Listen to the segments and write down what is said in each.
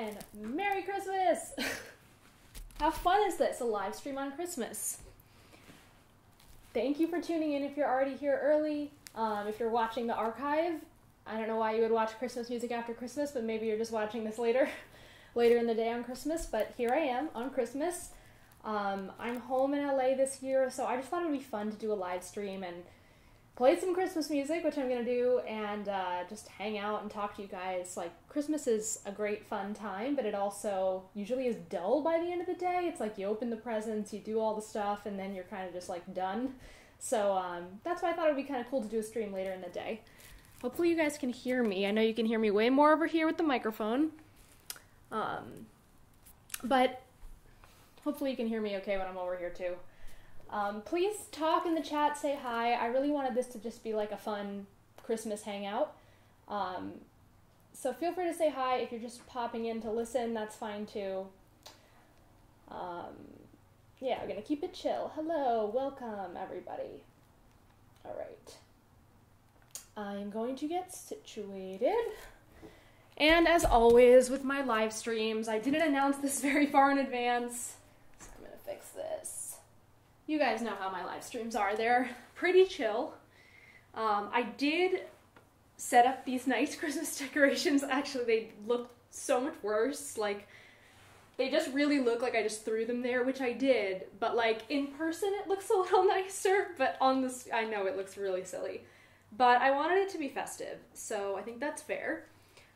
and Merry Christmas! How fun is this, a live stream on Christmas? Thank you for tuning in if you're already here early. If you're watching the archive, I don't know why you would watch Christmas music after Christmas, but maybe you're just watching this later in the day on Christmas, but here I am on Christmas. I'm home in LA this year, so I just thought it would be fun to do a live stream and play some Christmas music, which I'm going to do, and just hang out and talk to you guys. Like, Christmas is a great fun time, but it also usually is dull by the end of the day. It's like you open the presents, you do all the stuff, and then you're kind of just like done. So that's why I thought it would be kind of cool to do a stream later in the day. Hopefully you guys can hear me. I know you can hear me way more over here with the microphone. But hopefully you can hear me okay when I'm over here too. Please talk in the chat, say hi. I really wanted this to just be like a fun Christmas hangout. So feel free to say hi. If you're just popping in to listen, that's fine too. Yeah, we're gonna keep it chill. Hello, welcome everybody. All right. I'm going to get situated. And as always with my live streams, I didn't announce this very far in advance, so I'm gonna fix this. You guys know how my live streams are. They're pretty chill. I did set up these nice Christmas decorations. Actually, they look so much worse. Like, they just really look like I just threw them there, which I did. But like in person, it looks a little nicer. But on this, I know it looks really silly. But I wanted it to be festive, so I think that's fair.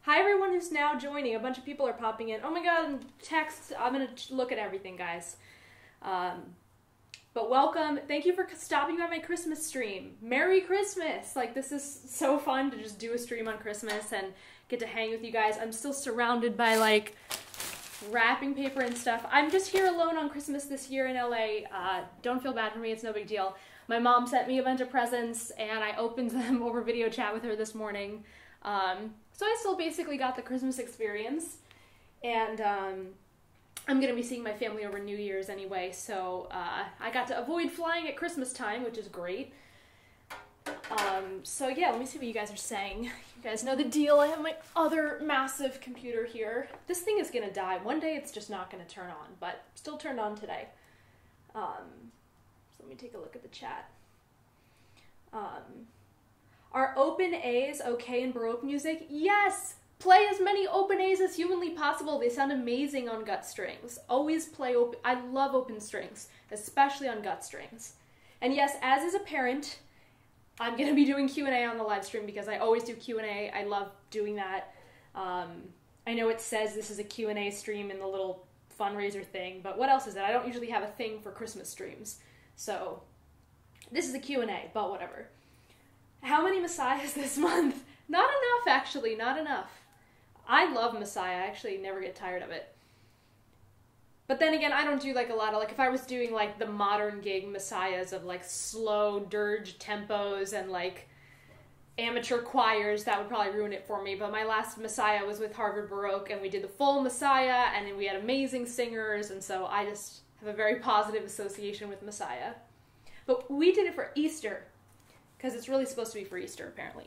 Hi everyone who's now joining. A bunch of people are popping in. Oh my god, text. I'm gonna look at everything, guys. But welcome. Thank you for stopping by my Christmas stream. Merry Christmas! Like, this is so fun to just do a stream on Christmas and get to hang with you guys. I'm still surrounded by, like, wrapping paper and stuff. I'm just here alone on Christmas this year in LA. Don't feel bad for me. It's no big deal. My mom sent me a bunch of presents, and I opened them over video chat with her this morning. So I still basically got the Christmas experience. And, I'm going to be seeing my family over New Year's anyway, so I got to avoid flying at Christmas time, which is great. So yeah, let me see what you guys are saying. You guys know the deal. I have my other massive computer here. This thing is going to die. One day it's just not going to turn on, but still turned on today. So let me take a look at the chat. Are open A's okay in Baroque music? Yes! Play as many open A's as humanly possible. They sound amazing on gut strings. Always play open. I love open strings, especially on gut strings. And yes, as is apparent, I'm going to be doing Q&A on the live stream because I always do Q&A. I love doing that. I know it says this is a Q&A stream in the little fundraiser thing, but what else is it? I don't usually have a thing for Christmas streams. So this is a Q&A, but whatever. How many Messiahs this month? Not enough, actually. Not enough. I love Messiah. I actually never get tired of it. But then again, I don't do like a lot of, like, if I was doing like the modern gig Messiahs of like slow dirge tempos and like amateur choirs, that would probably ruin it for me. But my last Messiah was with Harvard Baroque, and we did the full Messiah, and then we had amazing singers, and so I just have a very positive association with Messiah. But we did it for Easter, because it's really supposed to be for Easter, apparently.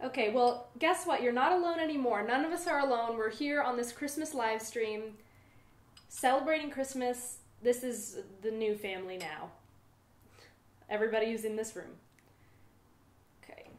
Okay, well, guess what? You're not alone anymore. None of us are alone. We're here on this Christmas live stream, celebrating Christmas. This is the new family now. Everybody who's in this room. Okay.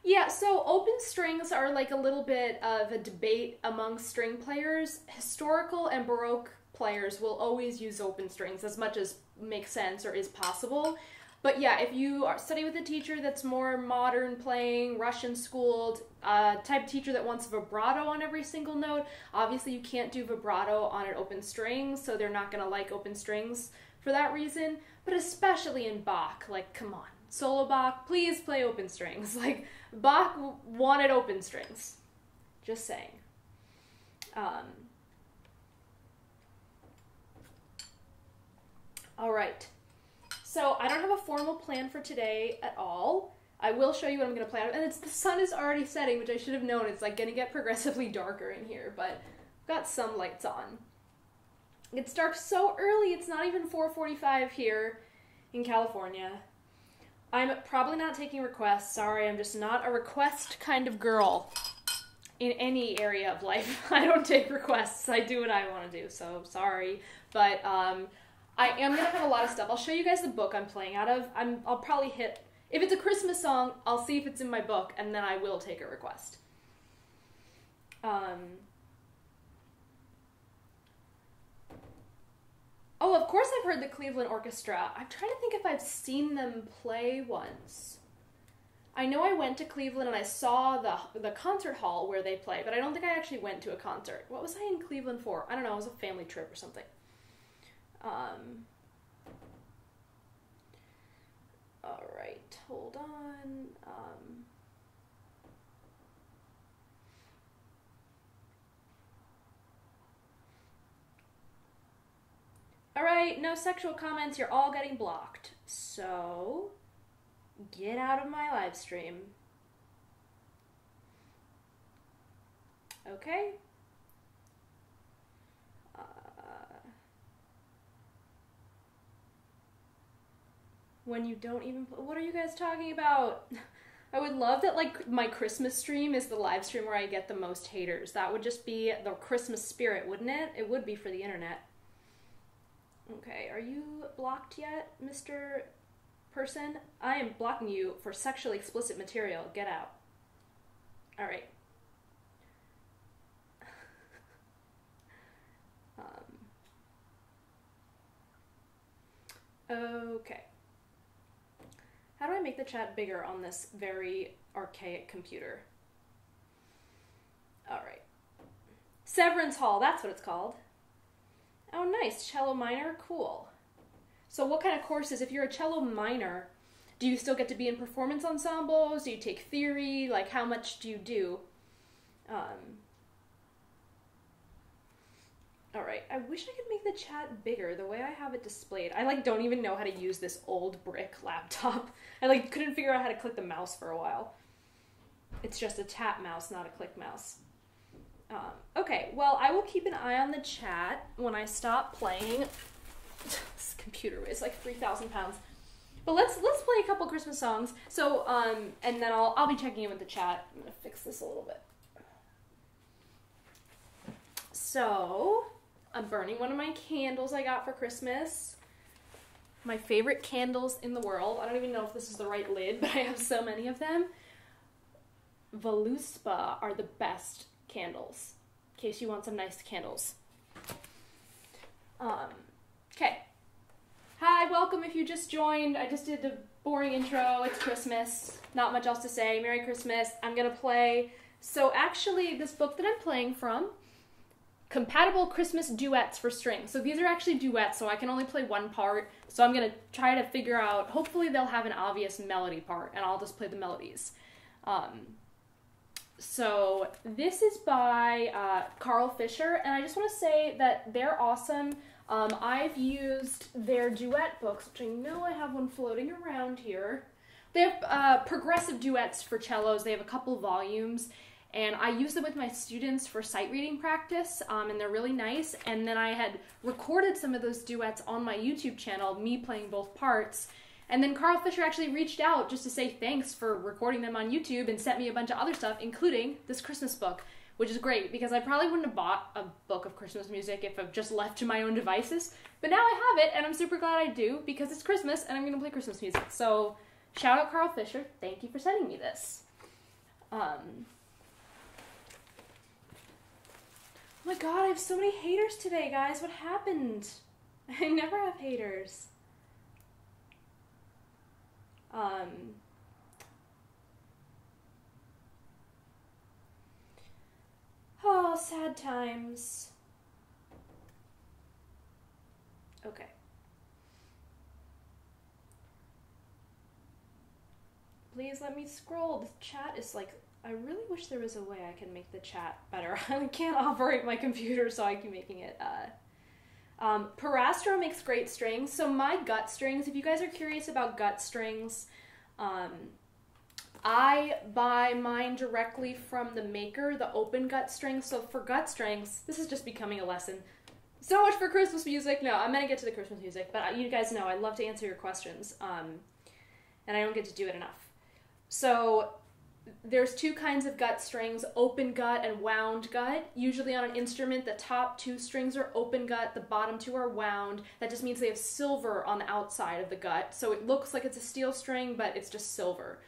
Yeah, so open strings are like a little bit of a debate among string players. Historical and Baroque players will always use open strings as much as makes sense or is possible. But yeah, if you are study with a teacher that's more modern playing, Russian schooled, type of teacher that wants vibrato on every single note, obviously you can't do vibrato on an open string, so they're not going to like open strings for that reason. But especially in Bach, like, come on. Solo Bach, please play open strings. Like, Bach wanted open strings. Just saying. All right. So I don't have a formal plan for today at all. I will show you what I'm going to play out. And the sun is already setting, which I should have known. It's like going to get progressively darker in here, but I've got some lights on. It's dark so early. It's not even 4:45 here in California. I'm probably not taking requests. Sorry, I'm just not a request kind of girl in any area of life. I don't take requests. I do what I want to do, so sorry. But I am going to have a lot of stuff. I'll show you guys the book I'm playing out of. I'll probably hit... If it's a Christmas song, I'll see if it's in my book, and then I will take a request. Oh, of course I've heard the Cleveland Orchestra. I'm trying to think if I've seen them play once. I know I went to Cleveland and I saw the concert hall where they play, but I don't think I actually went to a concert. What was I in Cleveland for? I don't know, it was a family trip or something. Alright, hold on. Alright, no sexual comments, you're all getting blocked. So, get out of my live stream. Okay. When you don't even... What are you guys talking about? I would love that, like, my Christmas stream is the live stream where I get the most haters. That would just be the Christmas spirit, wouldn't it? It would be for the internet. Okay, are you blocked yet, Mr. Person? I am blocking you for sexually explicit material. Get out. Alright. Okay. How do I make the chat bigger on this very archaic computer? Alright. Severance Hall, that's what it's called. Oh, nice. Cello minor? Cool. So what kind of courses, if you're a cello minor, do you still get to be in performance ensembles? Do you take theory? Like, how much do you do? Alright, I wish I could make the chat bigger the way I have it displayed. I, like, don't even know how to use this old brick laptop. I, like, couldn't figure out how to click the mouse for a while. It's just a tap mouse, not a click mouse. Okay, well, I will keep an eye on the chat when I stop playing. This computer weighs like 3,000 pounds. But let's play a couple Christmas songs. So, and then I'll be checking in with the chat. I'm gonna fix this a little bit. So, I'm burning one of my candles I got for Christmas. My favorite candles in the world. I don't even know if this is the right lid, but I have so many of them. Voluspa are the best candles, in case you want some nice candles. Okay. Hi, welcome if you just joined. I just did the boring intro. It's Christmas. Not much else to say. Merry Christmas. I'm gonna play... So actually, this book that I'm playing from, Compatible Christmas Duets for Strings. So these are actually duets, so I can only play one part. So I'm gonna try to figure out... Hopefully they'll have an obvious melody part, and I'll just play the melodies. So this is by Carl Fisher, and I just want to say that they're awesome. I've used their duet books, which I know I have one floating around here. They have progressive duets for cellos. They have a couple volumes, and I use them with my students for sight reading practice, and they're really nice. And then I had recorded some of those duets on my YouTube channel, me playing both parts. And then Carl Fisher actually reached out just to say thanks for recording them on YouTube and sent me a bunch of other stuff, including this Christmas book, which is great because I probably wouldn't have bought a book of Christmas music if I've just left to my own devices. But now I have it, and I'm super glad I do because it's Christmas and I'm going to play Christmas music. So shout out Carl Fisher. Thank you for sending me this. Oh my god, I have so many haters today, guys. What happened? I never have haters. Oh, sad times. Okay. Please let me scroll. The chat is like, I really wish there was a way I can make the chat better. I can't operate my computer, so I keep making it, Parastro makes great strings. So my gut strings, if you guys are curious about gut strings, I buy mine directly from the maker, the open gut strings. So for gut strings, this is just becoming a lesson. So much for Christmas music. No, I'm going to get to the Christmas music, but you guys know I love to answer your questions. and I don't get to do it enough. So there's two kinds of gut strings, open gut and wound gut. Usually on an instrument, the top two strings are open gut, the bottom two are wound. That just means they have silver on the outside of the gut. So it looks like it's a steel string, but it's just silver.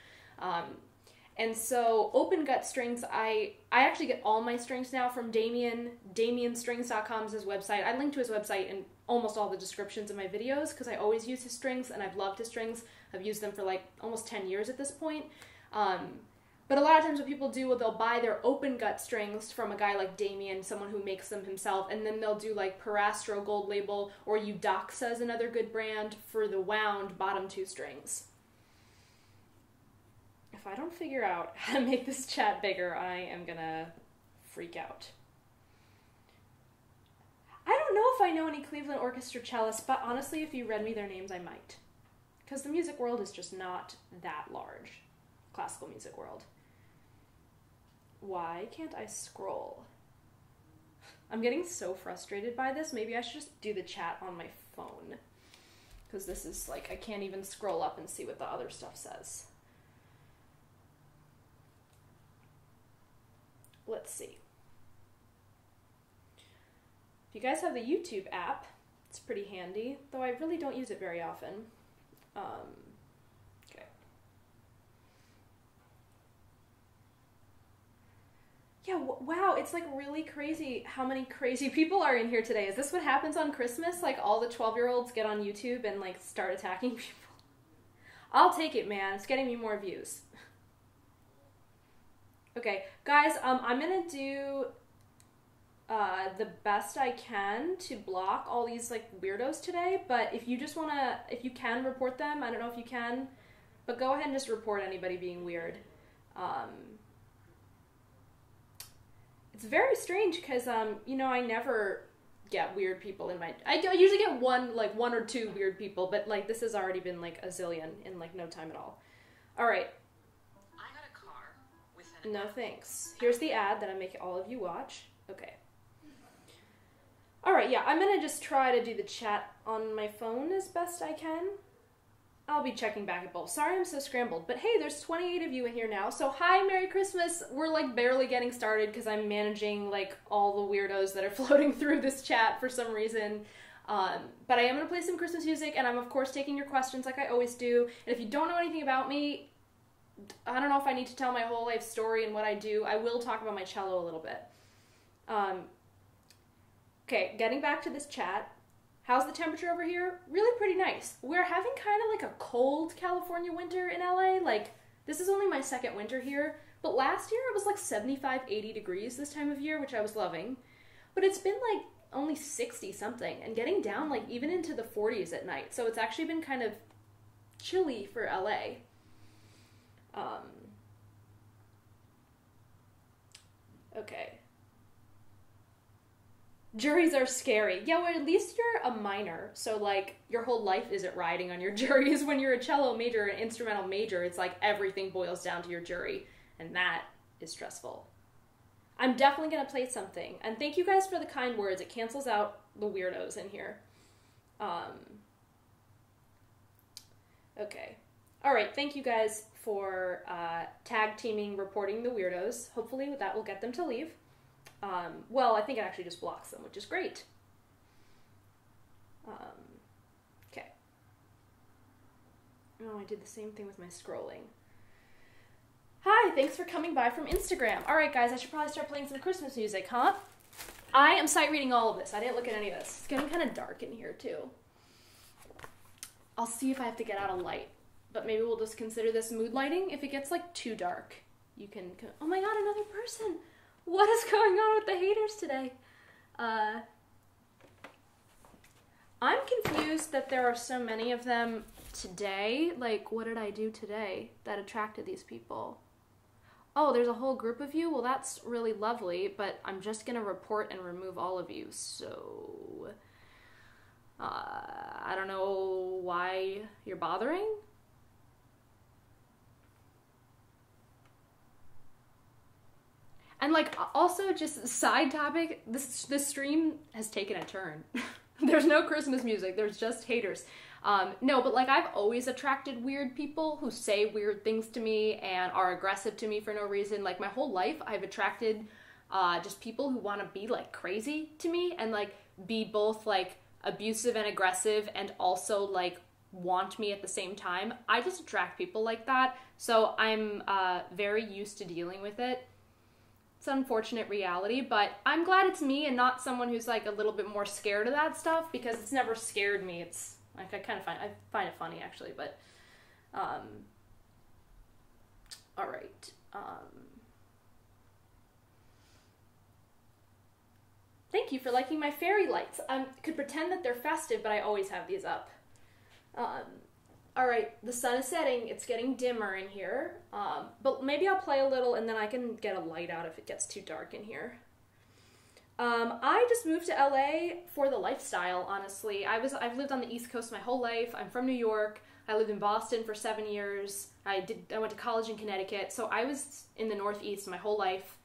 And so open gut strings, I actually get all my strings now from Damien. DamienStrings.com is his website. I link to his website in almost all the descriptions of my videos because I always use his strings and I've loved his strings. I've used them for like almost 10 years at this point. But a lot of times what people do, they'll buy their open gut strings from a guy like Damien, someone who makes them himself, and then they'll do like Parastro Gold Label or Eudoxa is another good brand for the wound bottom two strings. If I don't figure out how to make this chat bigger, I am gonna freak out. I don't know if I know any Cleveland Orchestra cellists, but honestly, if you read me their names, I might. Because the music world is just not that large. Classical music world. Why can't I scroll? I'm getting so frustrated by this. Maybe I should just do the chat on my phone. Because this is like, I can't even scroll up and see what the other stuff says. Let's see. If you guys have the YouTube app, it's pretty handy, though I really don't use it very often. Okay. Yeah, wow, it's like really crazy how many crazy people are in here today. Is this what happens on Christmas? Like all the 12-year-olds get on YouTube and like start attacking people? I'll take it, man. It's getting me more views. Okay, guys, I'm gonna do the best I can to block all these like weirdos today, but if you just wanna, if you can report them, I don't know if you can, but go ahead and just report anybody being weird. It's very strange because, you know, I never get weird people in my, I usually get one or two weird people, but like this has already been like a zillion in like no time at all. All right. No thanks. Here's the ad that I'm making all of you watch. Okay. Alright, yeah, I'm gonna just try to do the chat on my phone as best I can. I'll be checking back at both. Sorry I'm so scrambled, but hey, there's 28 of you in here now, so hi, Merry Christmas! We're like barely getting started because I'm managing like all the weirdos that are floating through this chat for some reason. But I am gonna play some Christmas music, and I'm of course taking your questions like I always do, and if you don't know anything about me, I don't know if I need to tell my whole life story and what I do. I will talk about my cello a little bit. Okay, getting back to this chat. How's the temperature over here? Really pretty nice. We're having kind of like a cold California winter in LA. Like, this is only my second winter here. But last year it was like 75, 80 degrees this time of year, which I was loving. But it's been like only 60 something and getting down like even into the 40s at night. So it's actually been kind of chilly for LA. Okay. Juries are scary. Yeah, well, at least you're a minor, so, like, your whole life isn't riding on your juries. When you're a cello major, an instrumental major, it's like everything boils down to your jury, and that is stressful. I'm definitely gonna play something, and thank you guys for the kind words. It cancels out the weirdos in here. Okay. Alright, thank you guys for tag teaming reporting the weirdos. Hopefully that will get them to leave. Well, I think it actually just blocks them, which is great. Okay. Oh, I did the same thing with my scrolling. Hi, thanks for coming by from Instagram. Alright guys, I should probably start playing some Christmas music, huh? I am sight reading all of this. I didn't look at any of this. It's getting kind of dark in here too. I'll see if I have to get out a light. But maybe we'll just consider this mood lighting. If it gets like too dark, you can, oh my god, another person. What is going on with the haters today? I'm confused that there are so many of them today. Like, what did I do today that attracted these people? Oh, there's a whole group of you? Well, that's really lovely, but I'm just gonna report and remove all of you, so... I don't know why you're bothering. And like, also just side topic, this stream has taken a turn. There's no Christmas music. There's just haters. No, but like I've always attracted weird people who say weird things to me and are aggressive to me for no reason. Like my whole life I've attracted just people who want to be like crazy to me and like be both like abusive and aggressive and also like want me at the same time. I just attract people like that. So I'm very used to dealing with it. It's an unfortunate reality, but I'm glad it's me and not someone who's like a little bit more scared of that stuff because it's never scared me. It's like I find it funny actually, but all right. Thank you for liking my fairy lights. I could pretend that they're festive, but I always have these up. All right, the sun is setting. It's getting dimmer in here, but maybe I'll play a little and then I can get a light out if it gets too dark in here. I just moved to LA for the lifestyle, honestly. I've lived on the East Coast my whole life. I'm from New York. I lived in Boston for 7 years. I went to college in Connecticut, so I was in the Northeast my whole life,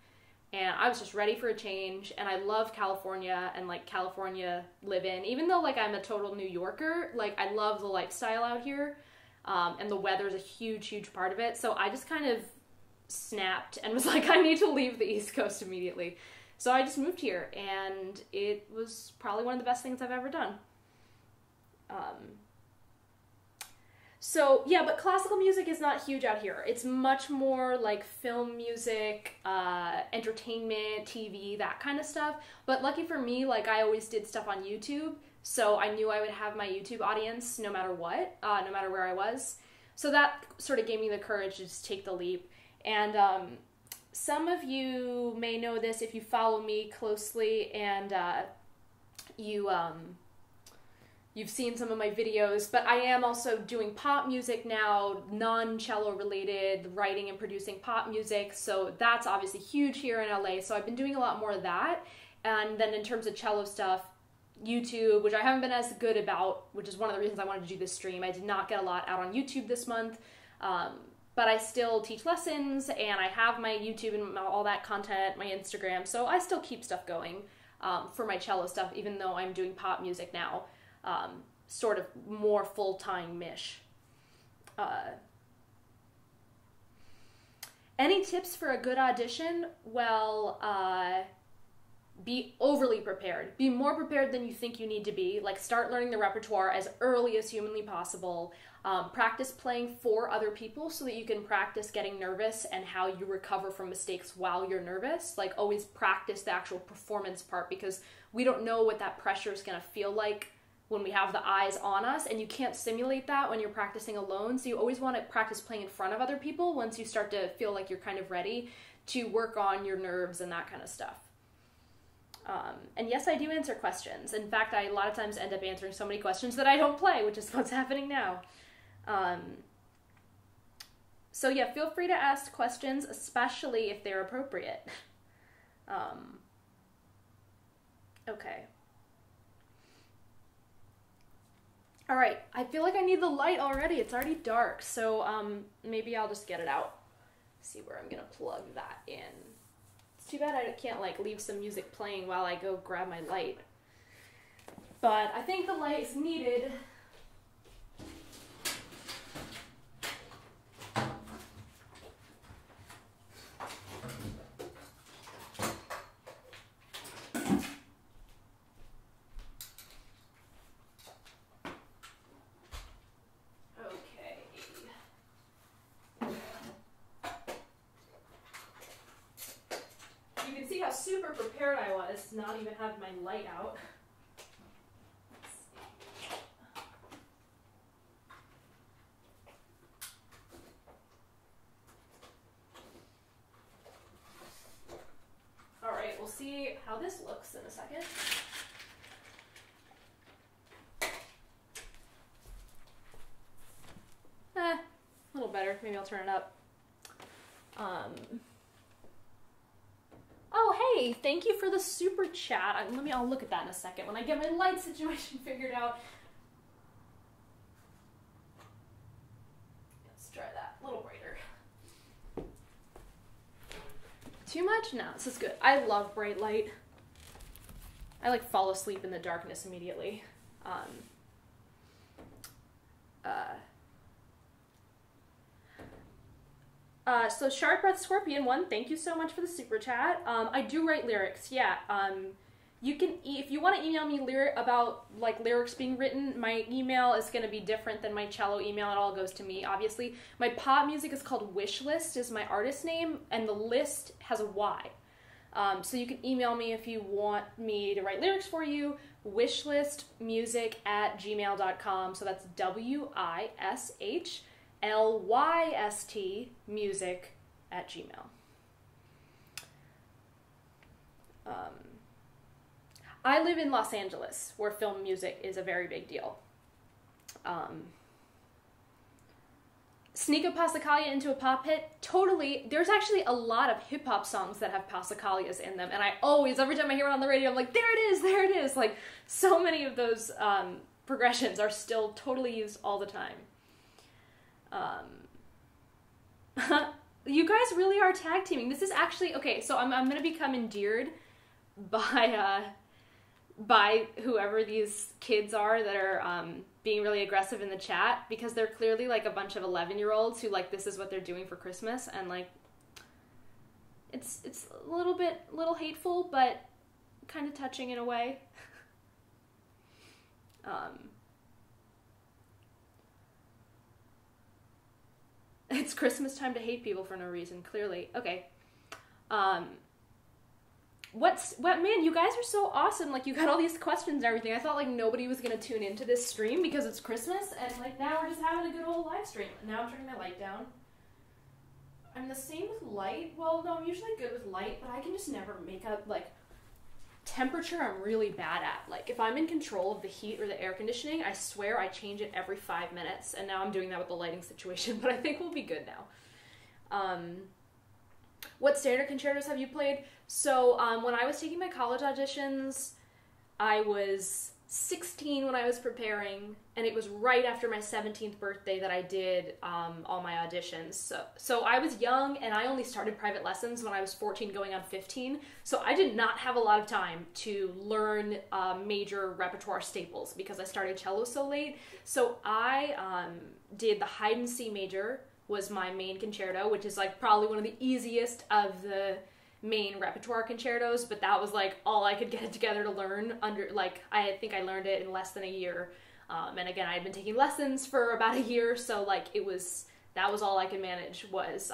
and I was just ready for a change, and I love California and like California live-in. Even though like I'm a total New Yorker, like I love the lifestyle out here, and the weather is a huge, huge part of it. So I just kind of snapped and was like, I need to leave the East Coast immediately. So I just moved here, and it was probably one of the best things I've ever done. So yeah, but classical music is not huge out here. It's much more like film music, entertainment, TV, that kind of stuff. But lucky for me, like I always did stuff on YouTube, so I knew I would have my YouTube audience no matter what, no matter where I was. So that sort of gave me the courage to just take the leap. And some of you may know this if you follow me closely, and you've seen some of my videos, but I am also doing pop music now, non-cello related, writing and producing pop music, so that's obviously huge here in LA, so I've been doing a lot more of that. And then in terms of cello stuff, YouTube, which I haven't been as good about, which is one of the reasons I wanted to do this stream. I did not get a lot out on YouTube this month, but I still teach lessons, and I have my YouTube and all that content, my Instagram, so I still keep stuff going for my cello stuff, even though I'm doing pop music now. Sort of more full-time-ish. Any tips for a good audition? Well, be overly prepared. Be more prepared than you think you need to be. Like, start learning the repertoire as early as humanly possible. Practice playing for other people so that you can practice getting nervous and how you recover from mistakes while you're nervous. Like, always practice the actual performance part, because we don't know what that pressure is going to feel like when we have the eyes on us, and you can't simulate that when you're practicing alone. So you always want to practice playing in front of other people once you start to feel like you're kind of ready to work on your nerves and that kind of stuff. And yes, I do answer questions. In fact, I a lot of times end up answering so many questions that I don't play, which is what's happening now. So yeah, feel free to ask questions, especially if they're appropriate. Okay. All right, I feel like I need the light already. It's already dark, so maybe I'll just get it out. See where I'm gonna plug that in. It's too bad I can't like leave some music playing while I go grab my light. But I think the light is needed. Super prepared I was to not even have my light out. All right, we'll see how this looks in a second. A little better. Maybe I'll turn it up. Oh, hey, thank you for the super chat. I'll look at that in a second when I get my light situation figured out. Let's try that. A little brighter. Too much? No, this is good. I love bright light. I like fall asleep in the darkness immediately. So Sharp Breath Scorpion 1, thank you so much for the super chat. I do write lyrics, yeah. You can, if you want to email me about like lyrics being written, my email is going to be different than my cello email. It all goes to me, obviously. My pop music is called Wishlist, is my artist name, and the list has a Y. So you can email me if you want me to write lyrics for you, wishlistmusic@gmail.com. So that's WISHLYST music@gmail. I live in Los Angeles, where film music is a very big deal. Sneak a Passacaglia into a pop hit? Totally. There's actually a lot of hip-hop songs that have Passacaglias in them, and I always, every time I hear it on the radio, I'm like, there it is! Like, so many of those progressions are still totally used all the time. You guys really are tag teaming. This is actually, okay, so I'm going to become endeared by whoever these kids are that are being really aggressive in the chat, because they're clearly like a bunch of 11-year-olds who like this is what they're doing for Christmas, and like it's a little hateful, but kind of touching in a way. It's Christmas time to hate people for no reason, clearly. Okay. Man, you guys are so awesome. Like, you got all these questions and everything. I thought, like, nobody was going to tune into this stream because it's Christmas, and, like, now we're just having a good old live stream. Now I'm turning my light down. I'm the same with light. Well, no, I'm usually good with light, but I can just never make up, like, temperature I'm really bad at. Like, if I'm in control of the heat or the air conditioning, I swear I change it every 5 minutes, and now I'm doing that with the lighting situation, but I think we'll be good now. What standard concertos have you played? So, when I was taking my college auditions, I was 16 when I was preparing, and it was right after my 17th birthday that I did all my auditions. So I was young, and I only started private lessons when I was 14 going on 15, so I did not have a lot of time to learn major repertoire staples because I started cello so late. So I did the Haydn C major, was my main concerto, which is like probably one of the easiest of the main repertoire concertos, but that was like all I could get it together to learn under, like, I think I learned it in less than a year. And again, I had been taking lessons for about a year, so like that was all I could manage was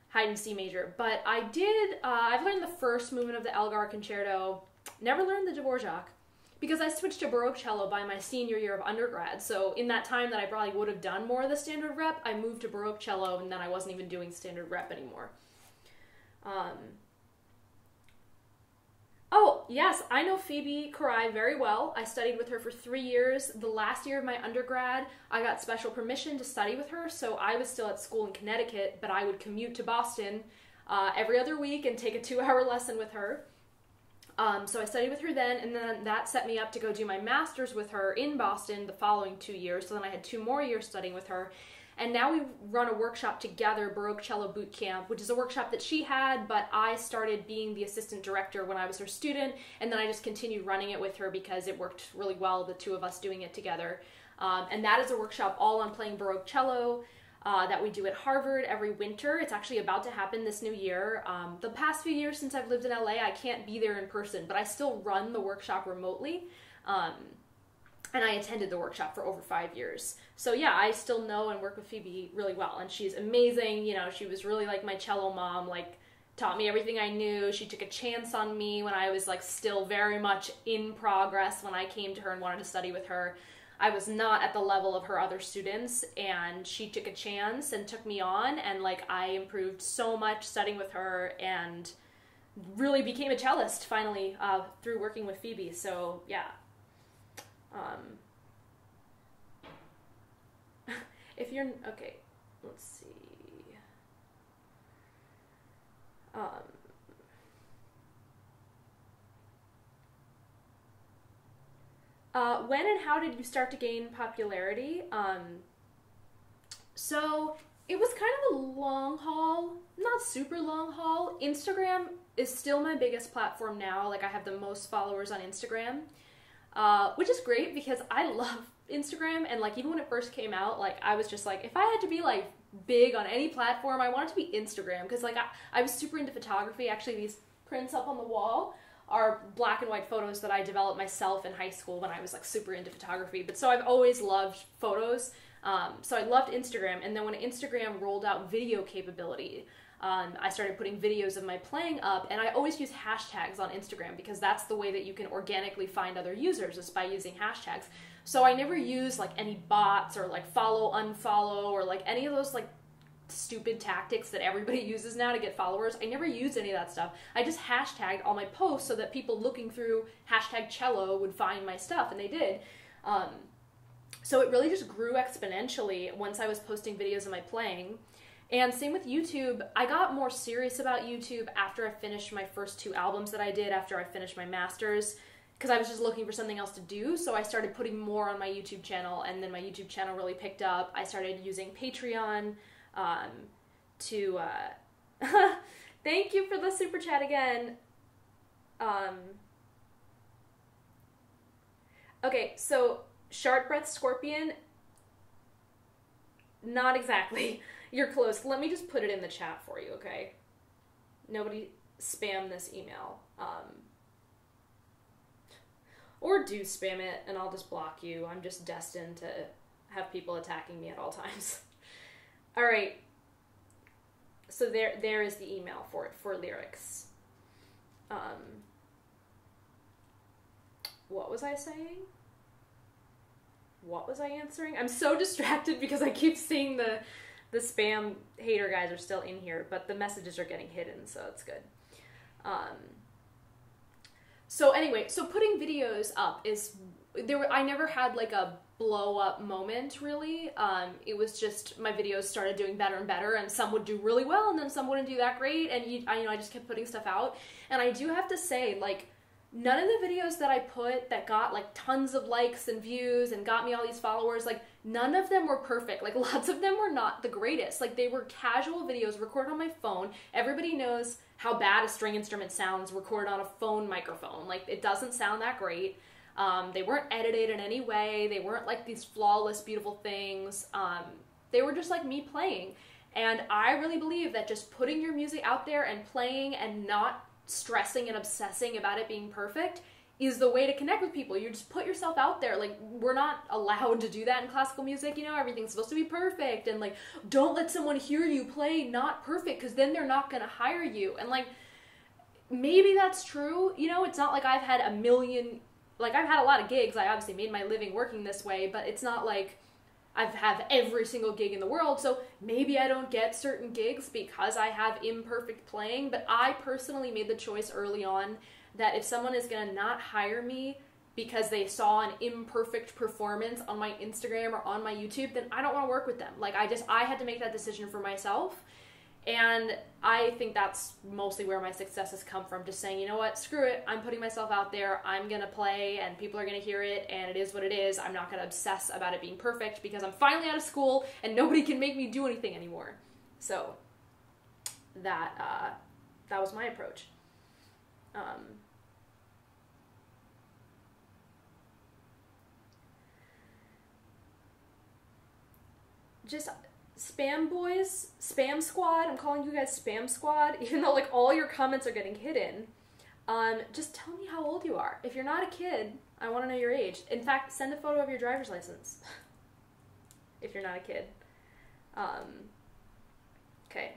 Haydn C major. But I've learned the first movement of the Elgar concerto, never learned the Dvorak, because I switched to Baroque Cello by my senior year of undergrad. So in that time that I probably would have done more of the standard rep, I moved to Baroque Cello, and then I wasn't even doing standard rep anymore. Oh, yes, I know Phoebe Karai very well. I studied with her for 3 years. The last year of my undergrad, I got special permission to study with her, so I was still at school in Connecticut, but I would commute to Boston every other week and take a 2-hour lesson with her. So I studied with her then, and then that set me up to go do my master's with her in Boston the following 2 years, so then I had 2 more years studying with her. And now we run a workshop together, Baroque Cello Boot Camp, which is a workshop that she had, but I started being the assistant director when I was her student, and then I just continued running it with her because it worked really well, the two of us doing it together. And that is a workshop all on playing Baroque Cello that we do at Harvard every winter. It's actually about to happen this new year. The past few years since I've lived in LA, I can't be there in person, but I still run the workshop remotely. And I attended the workshop for over 5 years. So yeah, I still know and work with Phoebe really well, and she's amazing. You know, she was really like my cello mom, like taught me everything I knew. She took a chance on me when I was like still very much in progress when I came to her and wanted to study with her. I was not at the level of her other students, and she took a chance and took me on, and like I improved so much studying with her and really became a cellist finally through working with Phoebe. So yeah. If you're, okay, let's see. When and how did you start to gain popularity? So It was kind of a long haul, not super long haul. Instagram is still my biggest platform now. Like, I have the most followers on Instagram, which is great because I love Instagram. And like, even when it first came out, like, I was just like, if I had to be like big on any platform, I want it to be Instagram, because like I was super into photography. Actually, these prints up on the wall are black and white photos that I developed myself in high school when I was like super into photography. But so I've always loved photos. So I loved Instagram, and then when Instagram rolled out video capability, I started putting videos of my playing up, and I always use hashtags on Instagram because that's the way that you can organically find other users, is by using hashtags. So I never use like any bots or like follow, unfollow, or like any of those like stupid tactics that everybody uses now to get followers. I never used any of that stuff. I just hashtagged all my posts so that people looking through hashtag cello would find my stuff, and they did. So it really just grew exponentially once I was posting videos of my playing. And same with YouTube. I got more serious about YouTube after I finished my first 2 albums that I did after I finished my master's, because I was just looking for something else to do. So I started putting more on my YouTube channel, and then my YouTube channel really picked up. I started using Patreon to thank you for the super chat again. Okay, so Sharp Breath Scorpion, not exactly. You're close. Let me just put it in the chat for you, okay? Nobody spam this email. Or do spam it, and I'll just block you. I'm just destined to have people attacking me at all times. All right. So there is the email for it, for lyrics. What was I saying? What was I answering? I'm so distracted because I keep seeing the spam hater guys are still in here, but the messages are getting hidden, so it's good. So anyway, so putting videos up is, I never had like a blow up moment really. It was just my videos started doing better and better, and some would do really well and then some wouldn't do that great, and I just kept putting stuff out. And I do have to say, like, none of the videos that I put that got like tons of likes and views and got me all these followers, like none of them were perfect. Like lots of them were not the greatest. Like they were casual videos recorded on my phone. Everybody knows how bad a string instrument sounds recorded on a phone microphone. Like it doesn't sound that great. They weren't edited in any way. They weren't like these flawless, beautiful things. They were just like me playing. And I really believe that just putting your music out there and playing and not stressing and obsessing about it being perfect is the way to connect with people. You just put yourself out there. Like, we're not allowed to do that in classical music, you know, everything's supposed to be perfect, and like, don't let someone hear you play not perfect, because then they're not gonna hire you. And like, maybe that's true, you know, it's not like I've had a million, like I've had a lot of gigs, I obviously made my living working this way, but it's not like I've had every single gig in the world, so maybe I don't get certain gigs because I have imperfect playing. But I personally made the choice early on that if someone is gonna not hire me because they saw an imperfect performance on my Instagram or on my YouTube, then I don't want to work with them. Like I had to make that decision for myself. And I think that's mostly where my success has come from, just saying, you know what, screw it, I'm putting myself out there, I'm gonna play, and people are gonna hear it, and it is what it is. I'm not gonna obsess about it being perfect, because I'm finally out of school, and nobody can make me do anything anymore. So, that was my approach. Just spam boys, spam squad, I'm calling you guys spam squad, even though like all your comments are getting hidden. Just tell me how old you are. If you're not a kid, I want to know your age. In fact, send a photo of your driver's license. If you're not a kid. Okay.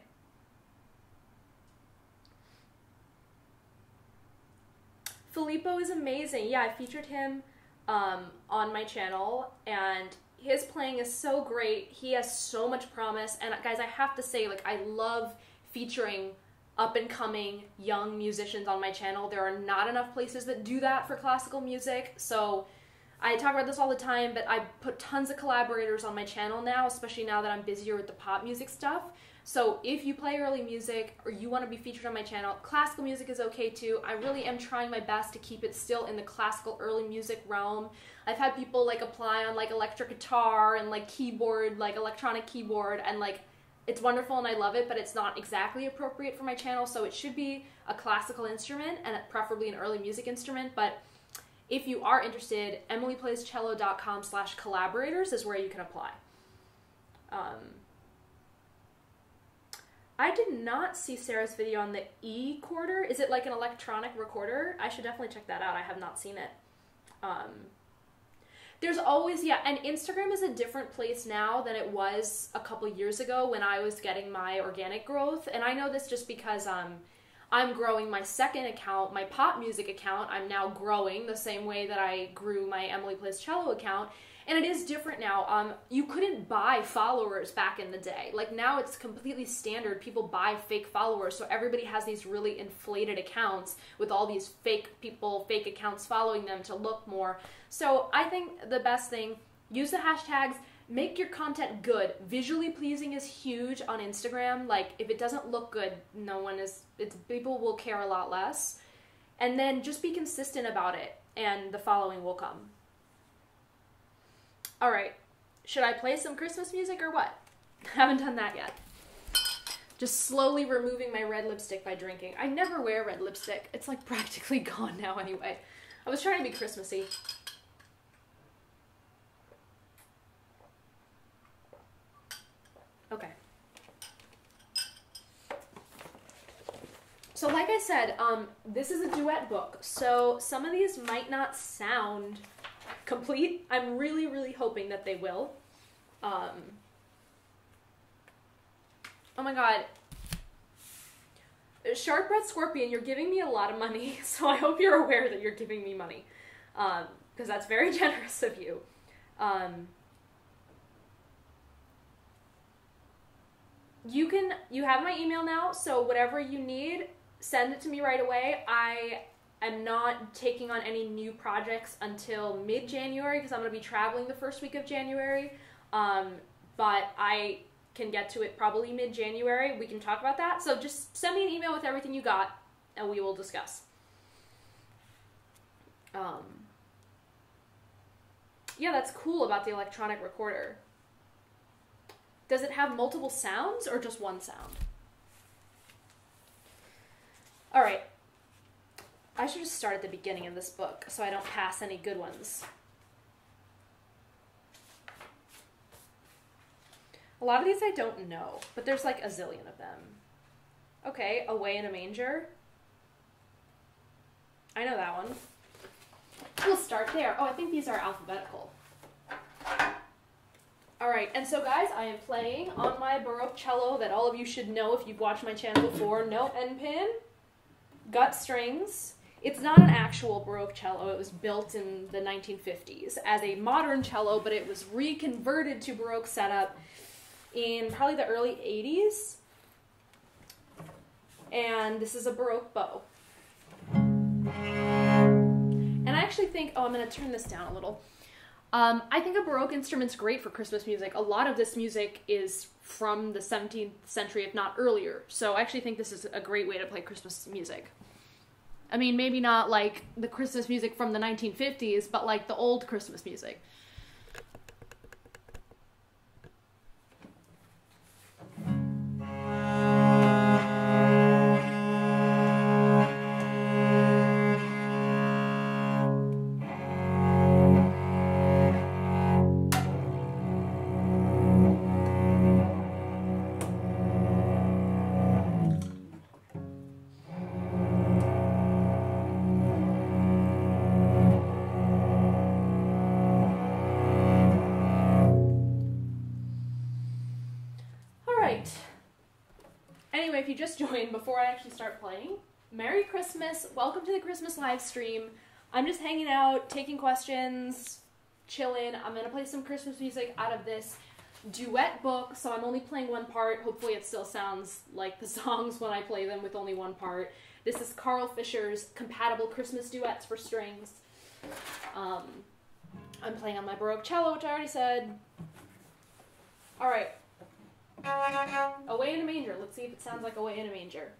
Filippo is amazing. Yeah, I featured him on my channel, and his playing is so great. He has so much promise. And guys, I have to say, like, I love featuring up-and-coming young musicians on my channel. There are not enough places that do that for classical music. So I talk about this all the time, but I put tons of collaborators on my channel now, especially now that I'm busier with the pop music stuff. So if you play early music or you want to be featured on my channel, classical music is okay too. I really am trying my best to keep it still in the classical early music realm. I've had people like apply on like electric guitar and like keyboard, like electronic keyboard, and like It's wonderful and I love it, but it's not exactly appropriate for my channel, so it should be a classical instrument and preferably an early music instrument. But if you are interested, emilyplayscello.com/collaborators is where you can apply. I did not see Sarah's video on the E quarter. Is it like an electronic recorder? I should definitely check that out. I have not seen it. There's always, yeah, and Instagram is a different place now than it was a couple years ago when I was getting my organic growth. And I know this just because I'm growing my second account, my pop music account. I'm now growing the same way that I grew my Emily Plays Cello account. And it is different now. You couldn't buy followers back in the day. Like now it's completely standard. People buy fake followers. So everybody has these really inflated accounts with all these fake people, fake accounts following them to look more. So I think the best thing, use the hashtags, make your content good. Visually pleasing is huge on Instagram. Like if it doesn't look good, people will care a lot less. And then just be consistent about it and the following will come. All right, should I play some Christmas music or what? Haven't done that yet. Just slowly removing my red lipstick by drinking. I never wear red lipstick. It's like practically gone now anyway. I was trying to be Christmassy. Okay. So like I said, this is a duet book, so some of these might not sound complete. I'm really, really hoping that they will. Oh my god. Sharp Breath Scorpion, you're giving me a lot of money, so I hope you're aware that you're giving me money. Because that's very generous of you. You have my email now, so whatever you need, send it to me right away. I'm not taking on any new projects until mid-January because I'm going to be traveling the first week of January. But I can get to it probably mid-January. We can talk about that. So just send me an email with everything you got and we will discuss. Yeah, that's cool about the electronic recorder. Does it have multiple sounds or just one sound? All right. I should just start at the beginning of this book so I don't pass any good ones. A lot of these I don't know, but there's like a zillion of them. Okay, Away in a Manger. I know that one. We'll start there. Oh, I think these are alphabetical. Alright, and so guys, I am playing on my Baroque cello that all of you should know if you've watched my channel before. No end pin, gut strings. It's not an actual Baroque cello. It was built in the 1950s as a modern cello, but it was reconverted to Baroque setup in probably the early 80s. And this is a Baroque bow. And I actually think, oh, I'm going to turn this down a little. I think a Baroque instrument's great for Christmas music. A lot of this music is from the 17th century, if not earlier. So I actually think this is a great way to play Christmas music. I mean, maybe not like the Christmas music from the 1950s, but like the old Christmas music. Anyway, if you just joined before I actually start playing, Merry Christmas, welcome to the Christmas live stream. I'm just hanging out, taking questions, chilling. I'm going to play some Christmas music out of this duet book, so I'm only playing one part. Hopefully it still sounds like the songs when I play them with only one part. This is Carl Fischer's Compatible Christmas Duets for Strings. I'm playing on my Baroque cello, which I already said. Alright. Away in a Manger. Let's see if it sounds like Away in a Manger.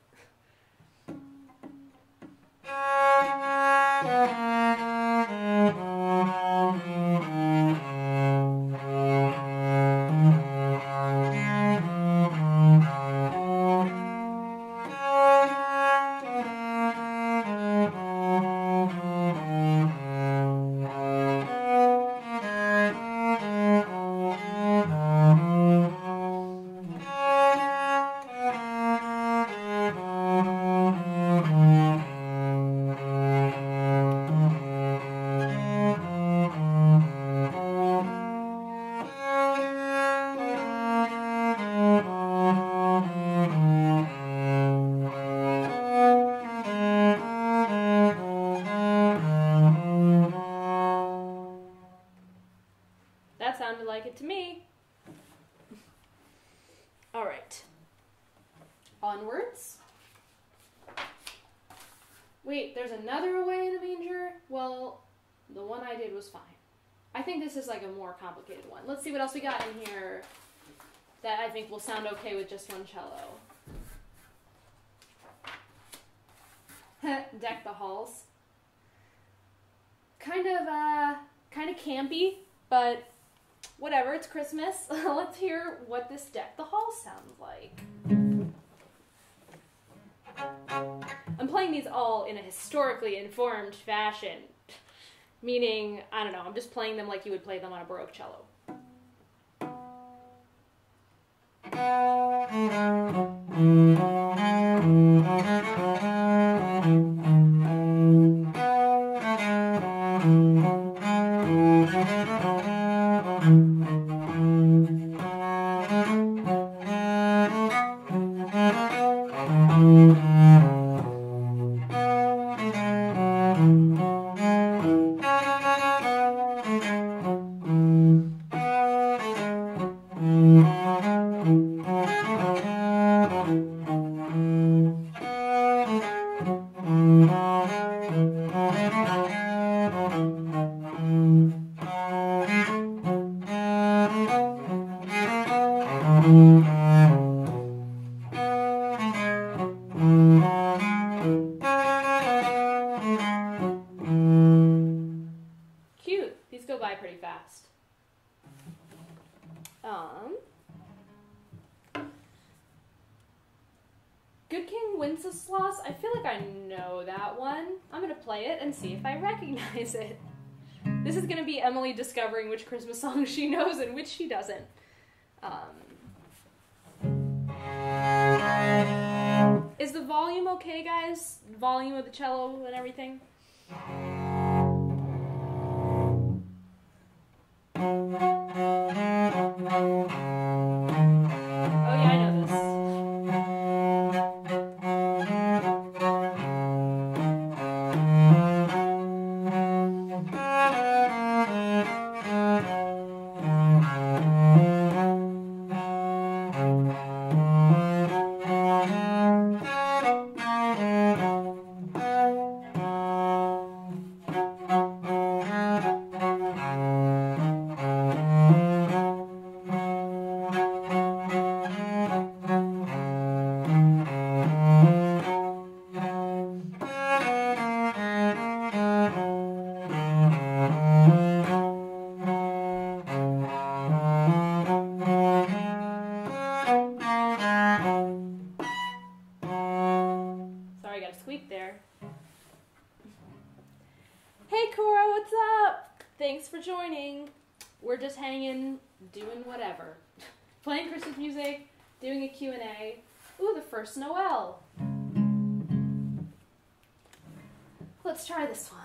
Sounded like it to me. All right. Onwards. Wait, there's another Away in a Manger? Well, the one I did was fine. I think this is like a more complicated one. Let's see what else we got in here that I think will sound okay with just one cello. Deck the Halls. Kind of campy, but whatever, it's Christmas. Let's hear what this Deck the Halls sounds like. I'm playing these all in a historically informed fashion. Meaning, I don't know, I'm just playing them like you would play them on a Baroque cello. Cute. These go by pretty fast. Good King Wenceslas. I feel like I know that one. I'm going to play it and see if I recognize it. This is going to be Emily discovering which Christmas songs she knows and which she doesn't. Is the volume okay, guys? Volume of the cello and everything? Oh yeah, I know this. Thanks for joining. We're just hanging, doing whatever. Playing Christmas music, doing a Q&A. Ooh, the first Noel. Let's try this one.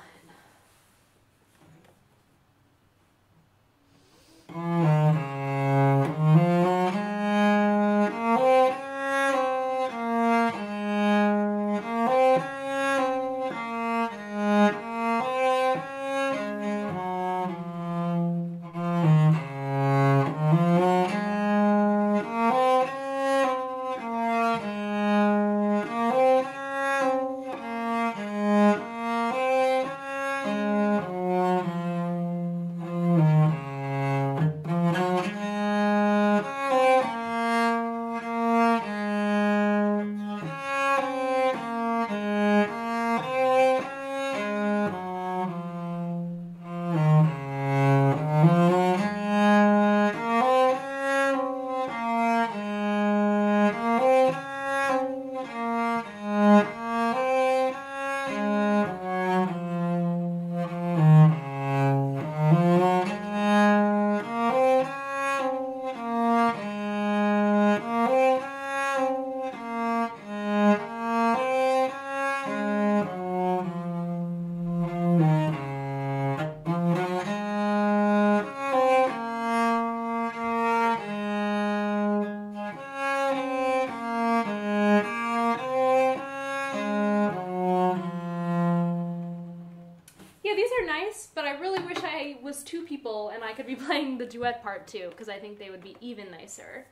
was 2 people and I could be playing the duet part too, because I think they would be even nicer.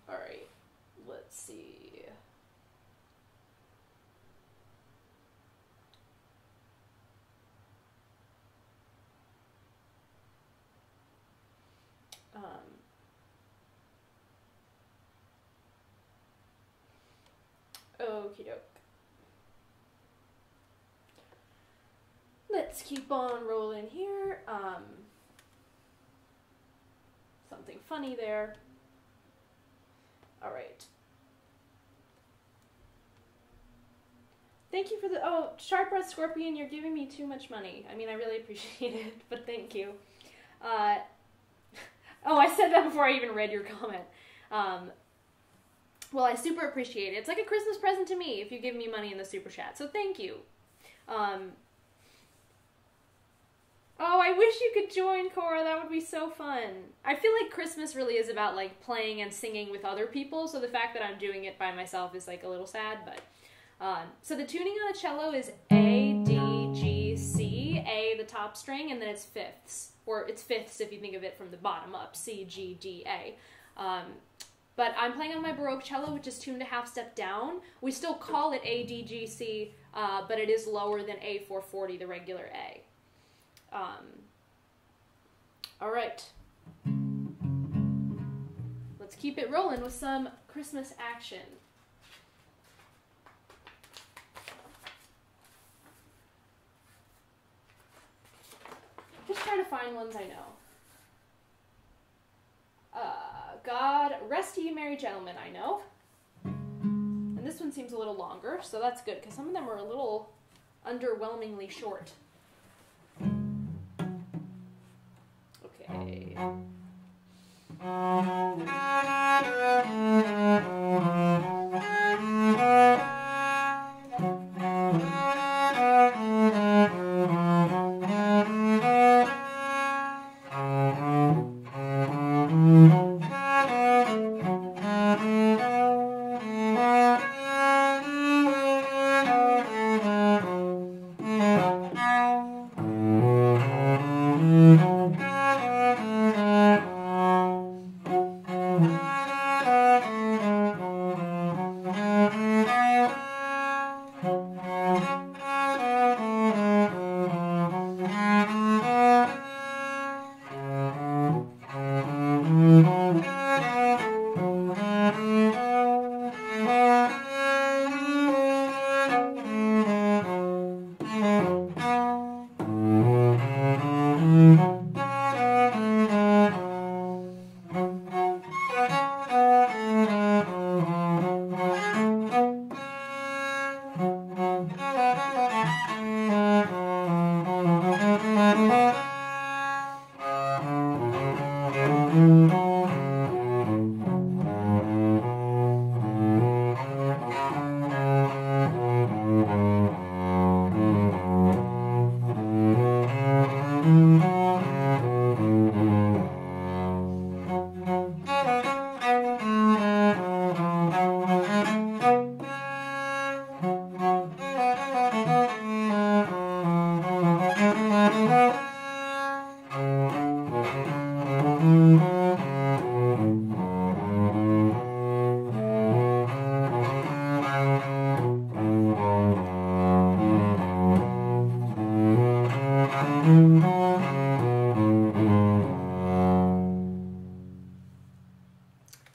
Alright, let's see. Okie doke. Let's keep on rolling here. Something funny there. All right. Thank you for the, oh, Sharp Breath Scorpion, you're giving me too much money. I mean, I really appreciate it, but thank you. Oh, I said that before I even read your comment. Well, I super appreciate it. It's like a Christmas present to me if you give me money in the super chat, so thank you. Oh, I wish you could join, Cora. That would be so fun. I feel like Christmas really is about, like, playing and singing with other people, so the fact that I'm doing it by myself is, like, a little sad, but... so the tuning on a cello is A, D, G, C, A, the top string, and then it's fifths. Or it's fifths if you think of it from the bottom up, C, G, D, A. But I'm playing on my Baroque cello, which is tuned a half step down. We still call it A, D, G, C, but it is lower than A440, the regular A. All right. Let's keep it rolling with some Christmas action. Just trying to find ones I know. God Rest Ye Merry Gentlemen, I know. And this one seems a little longer, so that's good, because some of them are a little underwhelmingly short. Okay.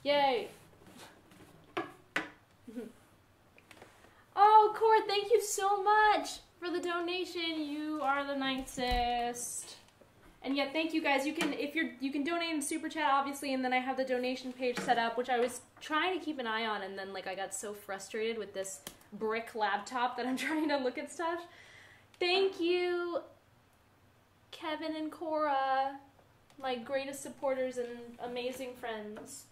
Yay! Oh, Cord, thank you so much for the donation. You are the nicest. And yeah, thank you guys. You can you can donate in Super Chat, obviously, and then I have the donation page set up, which I was trying to keep an eye on, and then like I got so frustrated with this brick laptop that I'm trying to look at stuff. Thank you, Kevin and Cora, my greatest supporters and amazing friends.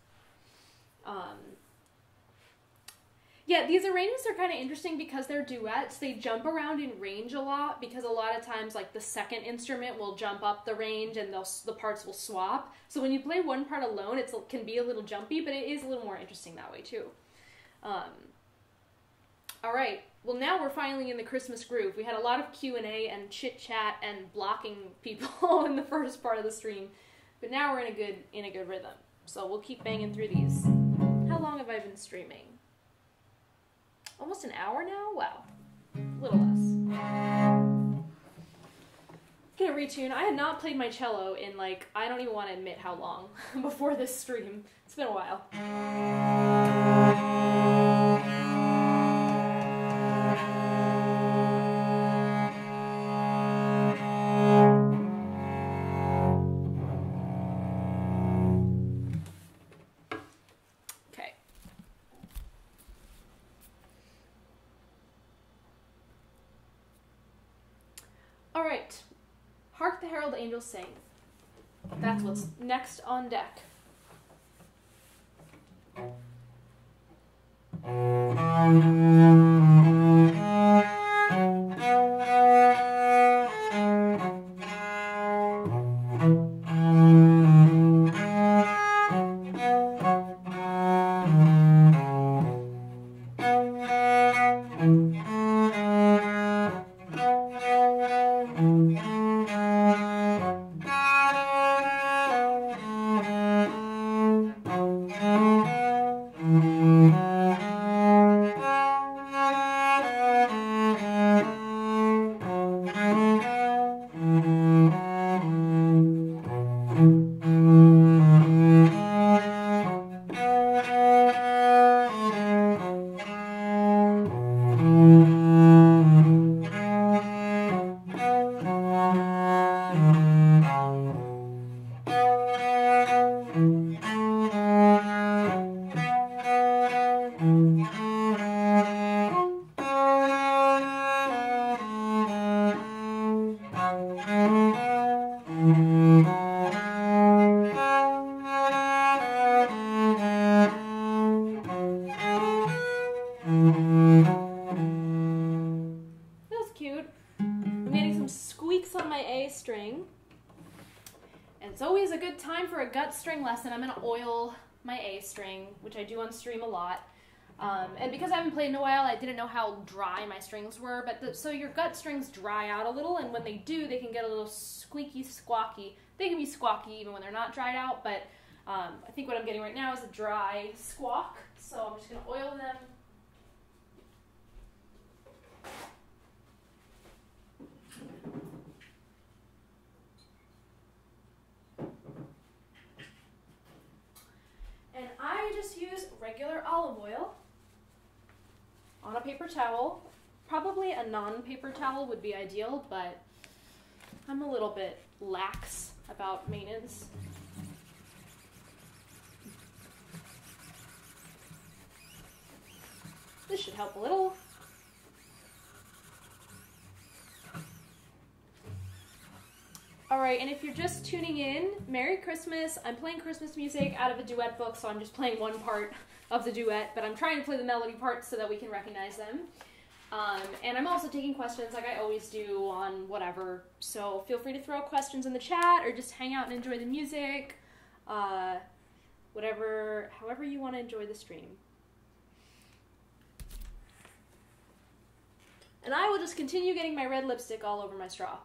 Yeah, these arrangements are kind of interesting because they're duets. They jump around in range a lot because a lot of times, like, the second instrument will jump up the range and the parts will swap. So when you play one part alone, it can be a little jumpy, but it is a little more interesting that way, too. All right, well, now we're finally in the Christmas groove. We had a lot of Q&A and chit-chat and blocking people in the first part of the stream, but now we're in a good rhythm. So we'll keep banging through these. How long have I been streaming? Almost an hour now? Wow. A little less. Gonna retune. I had not played my cello in, like, I don't even want to admit how long before this stream. It's been a while. Alright, Hark the Herald Angels Sing. That's what's next on deck. String lesson. I'm going to oil my A string, which I do on stream a lot. And because I haven't played in a while, I didn't know how dry my strings were. But so your gut strings dry out a little, and when they do, they can get a little squeaky, squawky. They can be squawky even when they're not dried out, but I think what I'm getting right now is a dry squawk. So I'm just going to oil them. And I just use regular olive oil on a paper towel. Probably a non-paper towel would be ideal, but I'm a little bit lax about maintenance. This should help a little. Alright, and if you're just tuning in, Merry Christmas. I'm playing Christmas music out of a duet book, so I'm just playing one part of the duet, but I'm trying to play the melody parts so that we can recognize them. And I'm also taking questions like I always do on whatever, so feel free to throw questions in the chat or just hang out and enjoy the music, however you want to enjoy the stream. And I will just continue getting my red lipstick all over my straw.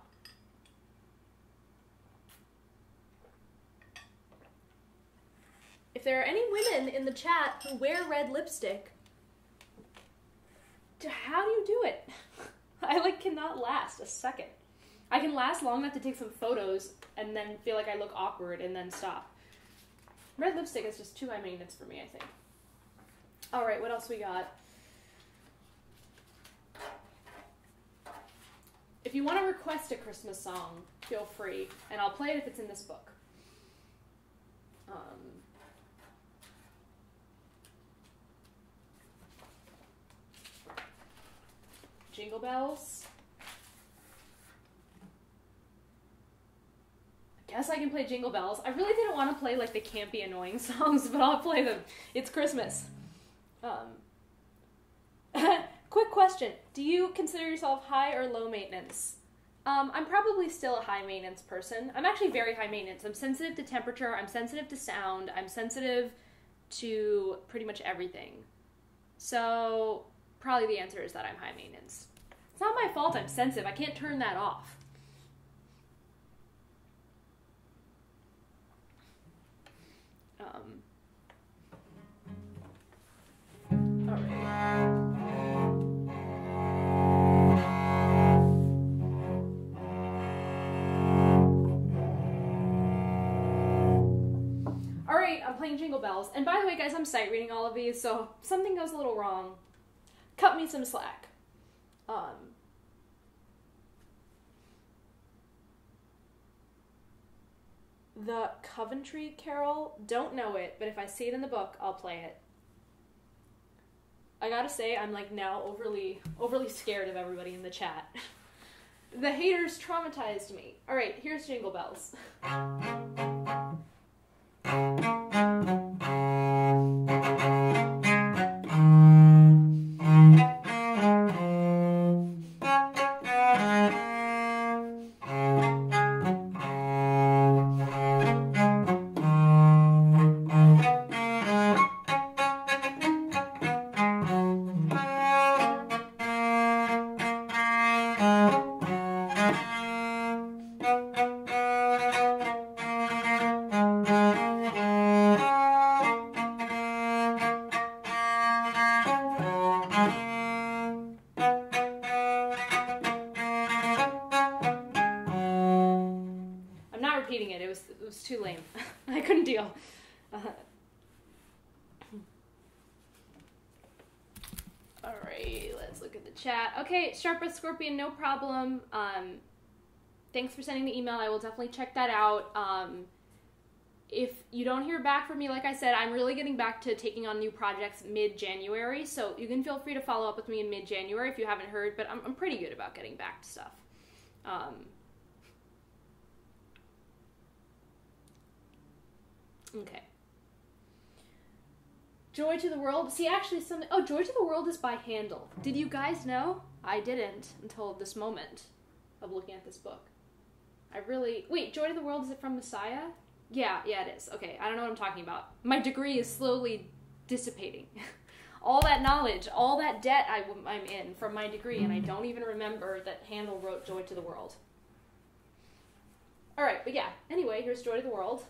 If there are any women in the chat who wear red lipstick, how do you do it? I cannot last a second. I can last long enough to take some photos and then feel like I look awkward and then stop. Red lipstick is just too high maintenance for me, I think. Alright, what else we got? If you want to request a Christmas song, feel free, and I'll play it if it's in this book. Jingle Bells. I guess I can play Jingle Bells. I really didn't want to play the campy, annoying songs, but I'll play them. It's Christmas. Quick question. Do you consider yourself high or low maintenance? I'm probably still a high maintenance person. I'm actually very high maintenance. I'm sensitive to temperature. I'm sensitive to sound. I'm sensitive to pretty much everything. So probably the answer is that I'm high maintenance. It's not my fault I'm sensitive. I can't turn that off. All right. I'm playing Jingle Bells. And by the way, guys, I'm sight reading all of these, so if something goes a little wrong, cut me some slack. The Coventry Carol, don't know it, but if I see it in the book, I'll play it. I gotta say, I'm like now overly scared of everybody in the chat. The haters traumatized me. All right, here's Jingle Bells. It was too lame. I couldn't deal. Alright, let's look at the chat. Okay, Sharp Breath Scorpion, no problem. Thanks for sending the email. I will definitely check that out. If you don't hear back from me, like I said, I'm really getting back to taking on new projects mid-January, so you can feel free to follow up with me in mid-January if you haven't heard, but I'm pretty good about getting back to stuff. Okay. Joy to the World. See, actually, Joy to the World is by Handel. Did you guys know? I didn't until this moment of looking at this book. Wait, Joy to the World, is it from Messiah? Yeah, it is. Okay, I don't know what I'm talking about. My degree is slowly dissipating. All that knowledge, all that debt I'm in from my degree, and I don't even remember that Handel wrote Joy to the World. Alright, but yeah. Anyway, here's Joy to the World.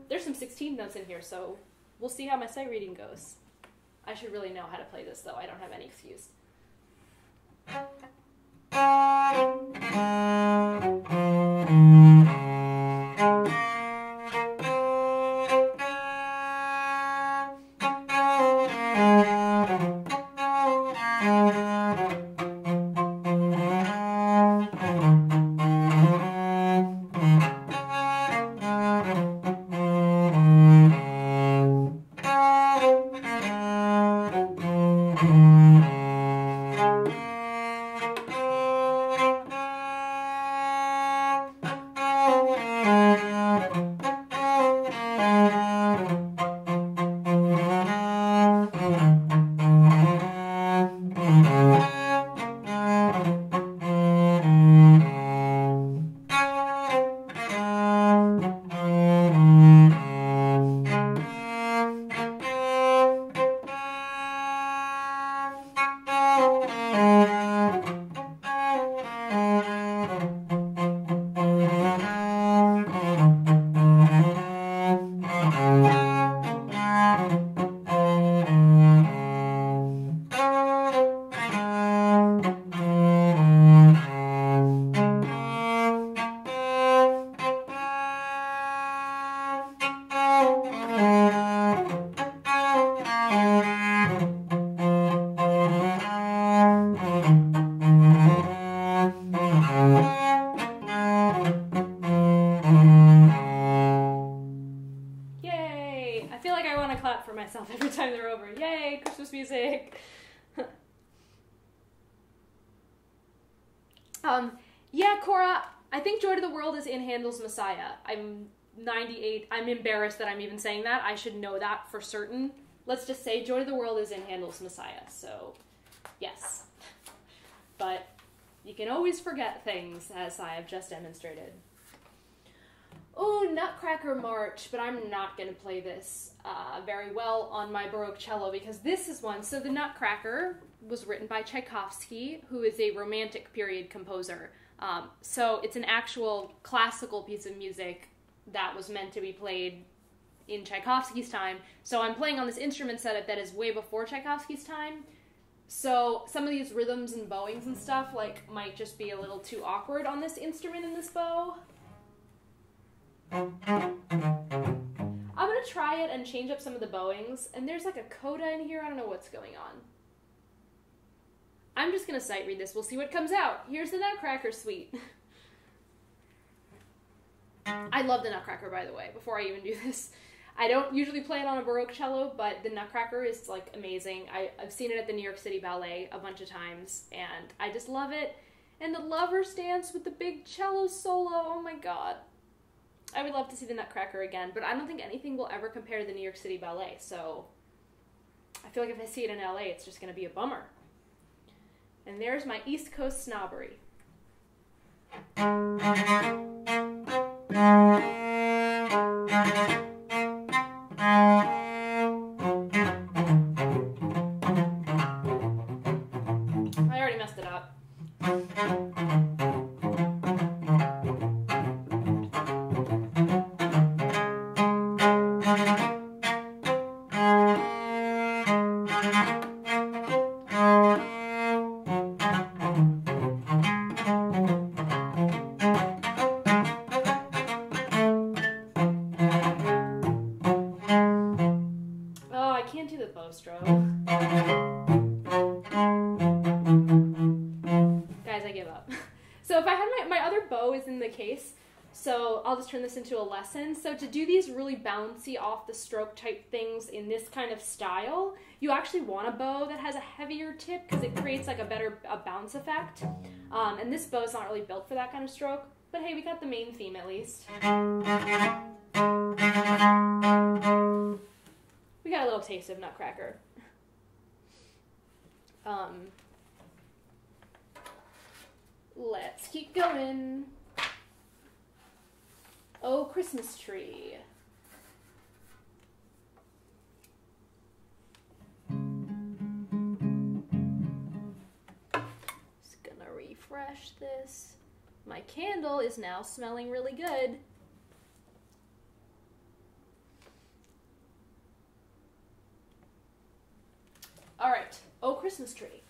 There's some 16 notes in here, so we'll see how my sight reading goes. I should really know how to play this, though. I don't have any excuse. Every time they're over. Yay, Christmas music. Yeah, Cora, I think Joy to the World is in Handel's Messiah. I'm 98. I'm embarrassed that I'm even saying that. I should know that for certain. Let's just say Joy to the World is in Handel's Messiah. So, yes. But you can always forget things, as I have just demonstrated. Oh, Nutcracker March, but I'm not going to play this very well on my Baroque cello because this is one. So the Nutcracker, was written by Tchaikovsky, who is a Romantic period composer. So it's an actual classical piece of music that was meant to be played in Tchaikovsky's time. So I'm playing on this instrument setup that is way before Tchaikovsky's time. So some of these rhythms and bowings and stuff like might just be a little too awkward on this instrument in this bow. I'm gonna try it and change up some of the bowings, and there's like a coda in here. I don't know what's going on. I'm just gonna sight read this. We'll see what comes out. Here's the Nutcracker Suite. I love the Nutcracker, by the way, before I even do this. I don't usually play it on a Baroque cello, but the Nutcracker is like amazing. I've seen it at the New York City Ballet a bunch of times, and I just love it. And the lovers dance with the big cello solo, oh my god. I would love to see the Nutcracker again, but I don't think anything will ever compare to the New York City Ballet, so I feel like if I see it in LA, it's just going to be a bummer. And there's my East Coast snobbery. I already messed it up. Guys, I give up. So if I had my other bow is in the case, so I'll just turn this into a lesson. So to do these really bouncy off the stroke type things in this kind of style, you actually want a bow that has a heavier tip because it creates like a bounce effect. And this bow is not really built for that kind of stroke, but hey, we got the main theme at least. We got a little taste of Nutcracker. Let's keep going. Oh, Christmas Tree. Just gonna refresh this. My candle is now smelling really good. All right, Oh, Christmas Tree.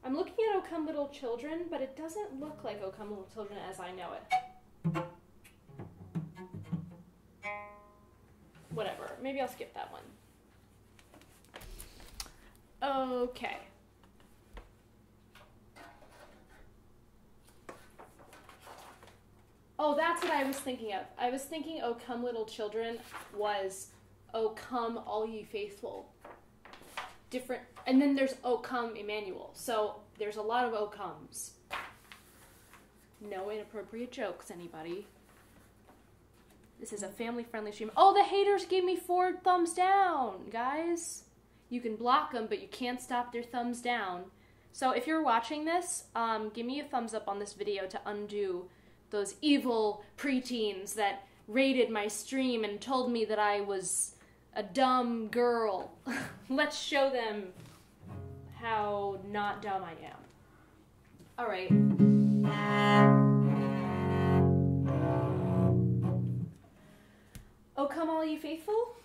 I'm looking at O Come Little Children, but it doesn't look like O Come Little Children as I know it. Whatever. Maybe I'll skip that one. Okay. Oh, that's what I was thinking of. I was thinking O Come Little Children was O Come All Ye Faithful. Different. And then there's O Come Emmanuel. So there's a lot of O Comes. No inappropriate jokes, anybody. This is a family-friendly stream. Oh, the haters gave me 4 thumbs down, guys. You can block them, but you can't stop their thumbs down. So if you're watching this, give me a thumbs up on this video to undo those evil preteens that raided my stream and told me that I was a dumb girl. Let's show them how not dumb I am. All right. Oh, come all ye faithful.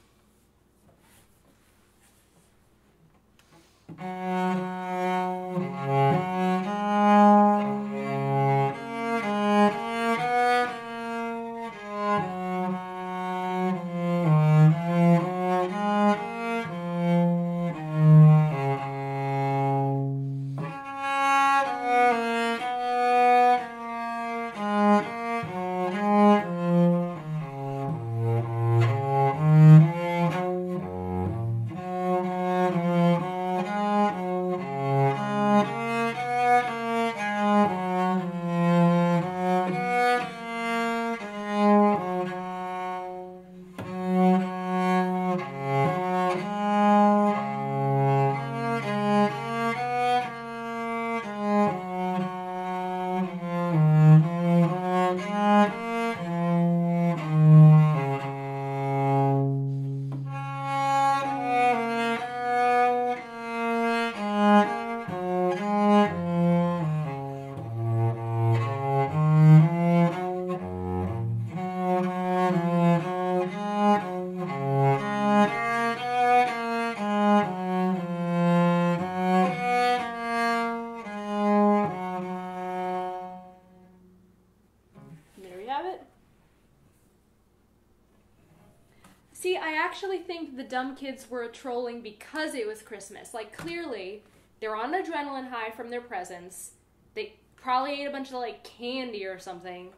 See, I actually think the dumb kids were trolling because it was Christmas. Like, clearly, they're on an adrenaline high from their presents. They probably ate a bunch of, like, candy or something.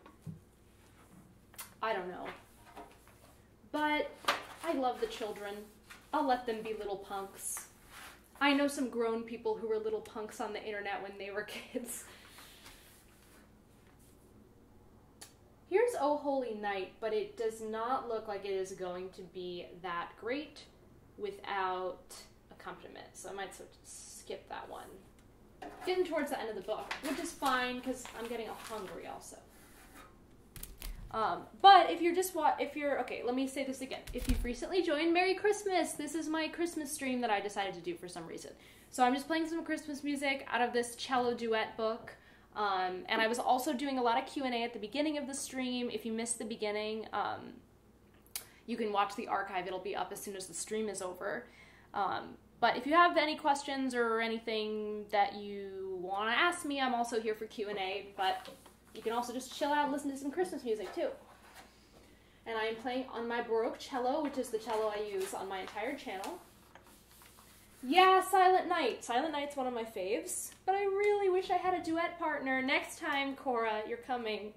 I don't know. But I love the children. I'll let them be little punks. I know some grown people who were little punks on the internet when they were kids. Here's Oh Holy Night, but it does not look like it is going to be that great without accompaniment, so I might skip that one. Getting towards the end of the book, which is fine because I'm getting hungry also. But if you're okay, let me say this again. If you've recently joined, Merry Christmas! This is my Christmas stream that I decided to do for some reason. So I'm just playing some Christmas music out of this cello duet book. And I was also doing a lot of Q&A at the beginning of the stream. If you missed the beginning, you can watch the archive. It'll be up as soon as the stream is over. But if you have any questions or anything that you want to ask me, I'm also here for Q&A, but you can also just chill out and listen to some Christmas music too. And I am playing on my Baroque Cello, which is the cello I use on my entire channel. Yeah, Silent Night. Silent Night's one of my faves, but I really wish I had a duet partner. Next time, Cora, you're coming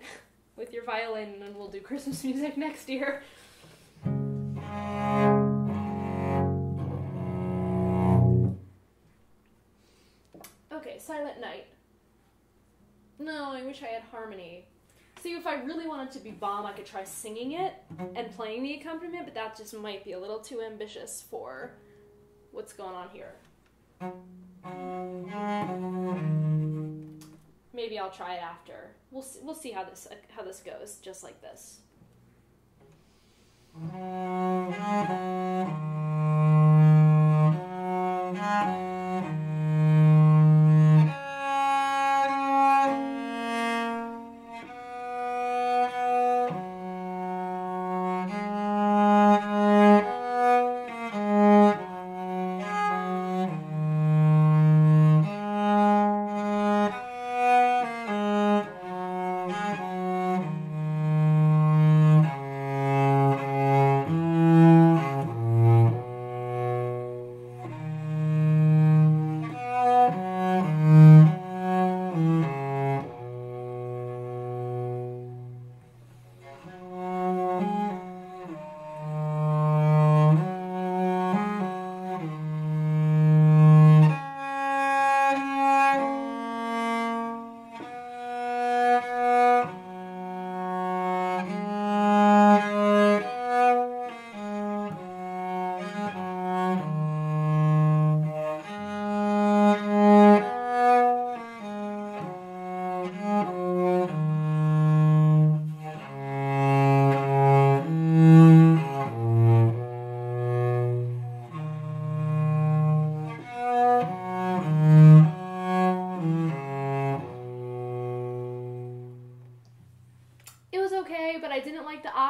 with your violin and we'll do Christmas music next year. Okay, Silent Night. No, I wish I had harmony. See, if I really wanted to be bomb, I could try singing it and playing the accompaniment, but that just might be a little too ambitious for what's going on here. Maybe I'll try it after. We'll see how this goes, just like this.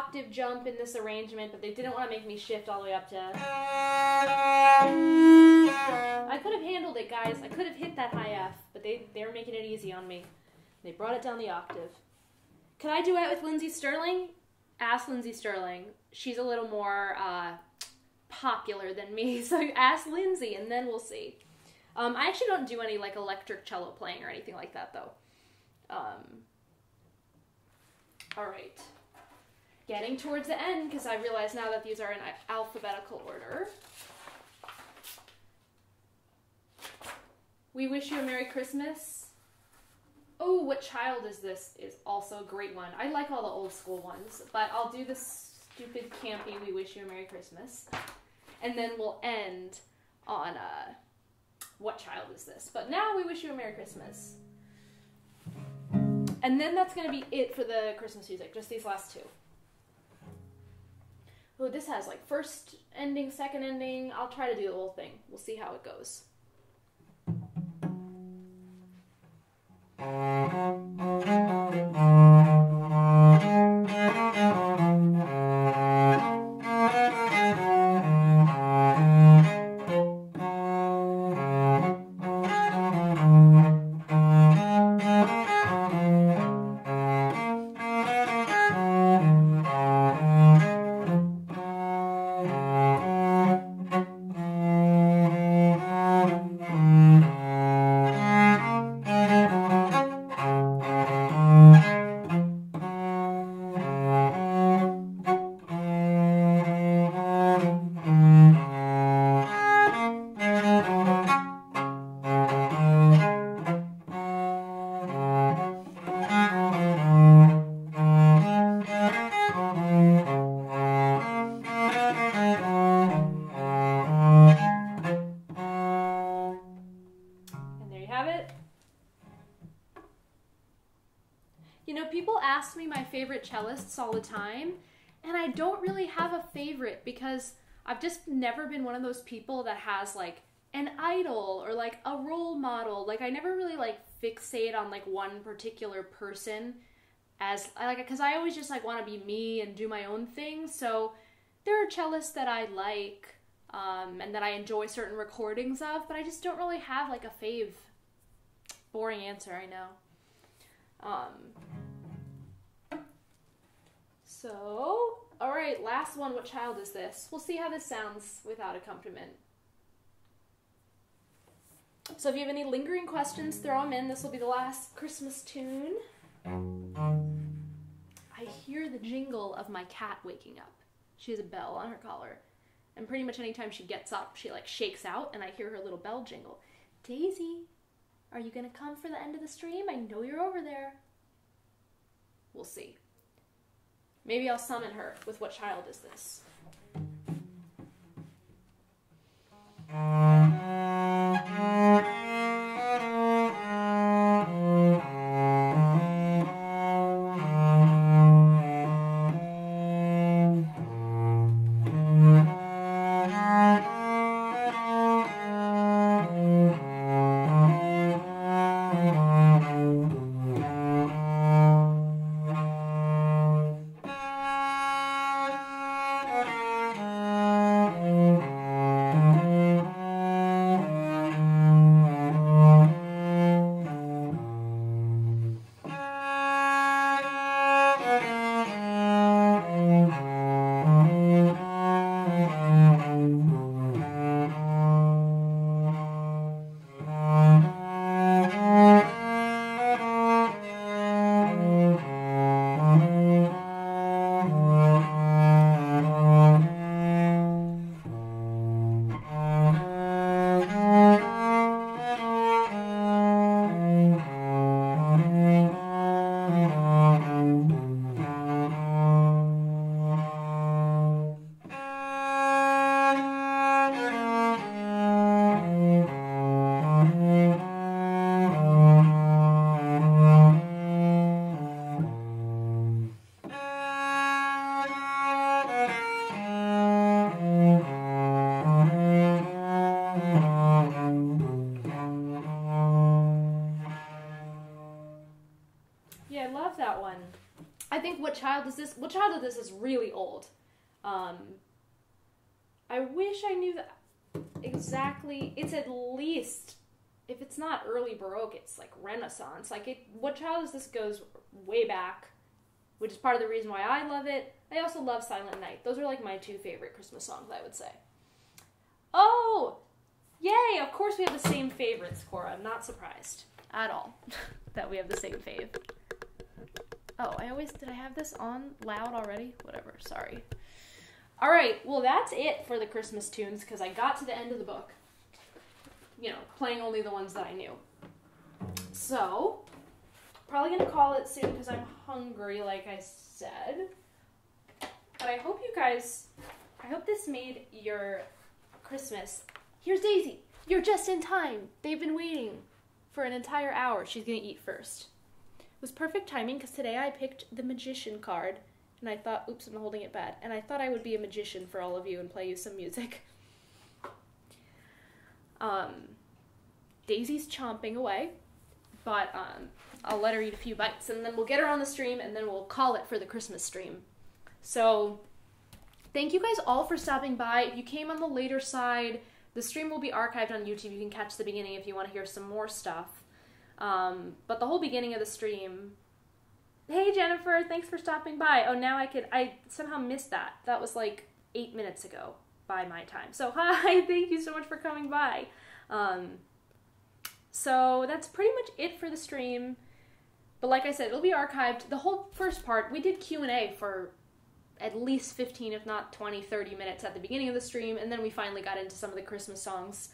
octave jump in this arrangement, but they didn't want to make me shift all the way up to... I could have handled it, guys. I could have hit that high F, but they were making it easy on me. They brought it down the octave. Could I duet with Lindsay Sterling? Ask Lindsay Sterling. She's a little more popular than me, so ask Lindsay, and then we'll see. I actually don't do any like electric cello playing or anything like that, though. All right. Getting towards the end, because I realize now that these are in alphabetical order. We Wish You a Merry Christmas. Oh, What Child Is This is also a great one. I like all the old school ones, but I'll do this stupid campy We Wish You a Merry Christmas. And then we'll end on What Child Is This? But now We Wish You a Merry Christmas. And then that's going to be it for the Christmas music, just these last two. Oh, this has like first ending, second ending. I'll try to do the whole thing. We'll see how it goes. Favorite cellists all the time, and I don't really have a favorite because I've just never been one of those people that has like an idol or like a role model. Like I never really like fixate on like one particular person as like, because I always just like want to be me and do my own thing. So there are cellists that I like and that I enjoy certain recordings of, but I just don't really have like a fave. Boring answer, I know. So, alright, last one. What child is this? We'll see how this sounds without accompaniment. So if you have any lingering questions, throw them in. This will be the last Christmas tune. I hear the jingle of my cat waking up. She has a bell on her collar. And pretty much anytime she gets up, she like shakes out and I hear her little bell jingle. Daisy, are you going to come for the end of the stream? I know you're over there. We'll see. Maybe I'll summon her with What Child Is This? child is this? What child of this is really old? I wish I knew that exactly. It's at least, if it's not early Baroque, it's like Renaissance. Like, what child is this goes way back, which is part of the reason why I love it. I also love Silent Night. Those are like my 2 favorite Christmas songs, I would say. Oh, yay! Of course we have the same favorites, Cora. I'm not surprised at all that we have the same fave. Oh, did I have this on loud already? Whatever, sorry. All right, well, that's it for the Christmas tunes, because I got to the end of the book, you know, playing only the ones that I knew. So, probably going to call it soon, because I'm hungry, like I said. But I hope I hope this made your Christmas. Here's Daisy. You're just in time. They've been waiting for an entire hour. She's going to eat first. It was perfect timing, because today I picked the Magician card. And I thought, oops, I'm holding it bad. And I thought I would be a magician for all of you and play you some music. Daisy's chomping away, but I'll let her eat a few bites, and then we'll get her on the stream, and then we'll call it for the Christmas stream. So, thank you guys all for stopping by. If you came on the later side, the stream will be archived on YouTube. You can catch the beginning if you want to hear some more stuff. But the whole beginning of the stream... Hey, Jennifer, thanks for stopping by. Oh, now I somehow missed that. That was like 8 minutes ago by my time. So, hi, thank you so much for coming by. So that's pretty much it for the stream. But like I said, it'll be archived. The whole first part, we did Q&A for at least 15, if not 20, 30 minutes at the beginning of the stream, and then we finally got into some of the Christmas songs.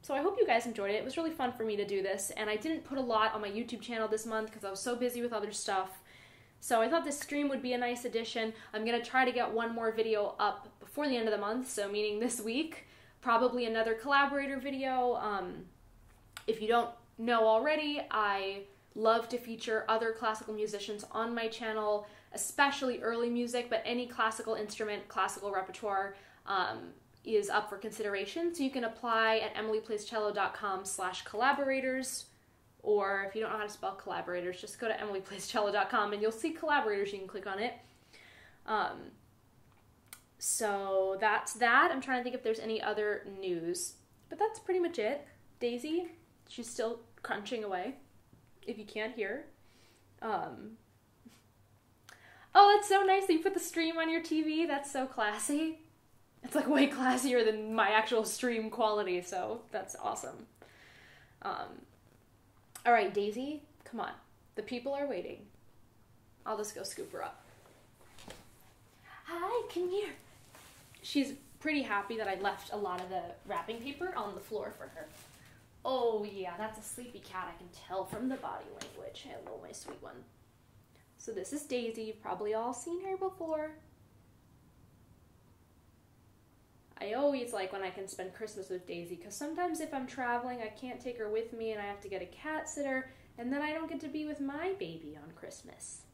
So I hope you guys enjoyed it. It was really fun for me to do this, and I didn't put a lot on my YouTube channel this month because I was so busy with other stuff. So I thought this stream would be a nice addition. I'm going to try to get one more video up before the end of the month, so meaning this week. Probably another collaborator video. If you don't know already, I love to feature other classical musicians on my channel, especially early music, but any classical instrument, classical repertoire, is up for consideration. So you can apply at emilyplayscello.com/collaborators, or if you don't know how to spell collaborators, just go to emilyplayscello.com and you'll see collaborators. You can click on it. So that's that. I'm trying to think if there's any other news, but that's pretty much it. Daisy, she's still crunching away, if you can't hear. Oh, that's so nice that you put the stream on your TV. That's so classy. It's like way classier than my actual stream quality, so that's awesome. Alright, Daisy, come on. The people are waiting. I'll just go scoop her up. Hi, come here. She's pretty happy that I left a lot of the wrapping paper on the floor for her. Oh yeah, that's a sleepy cat, I can tell from the body language. Hello, my sweet one. So this is Daisy. You've probably all seen her before. I always like when I can spend Christmas with Daisy, because sometimes if I'm traveling, I can't take her with me and I have to get a cat sitter, and then I don't get to be with my baby on Christmas.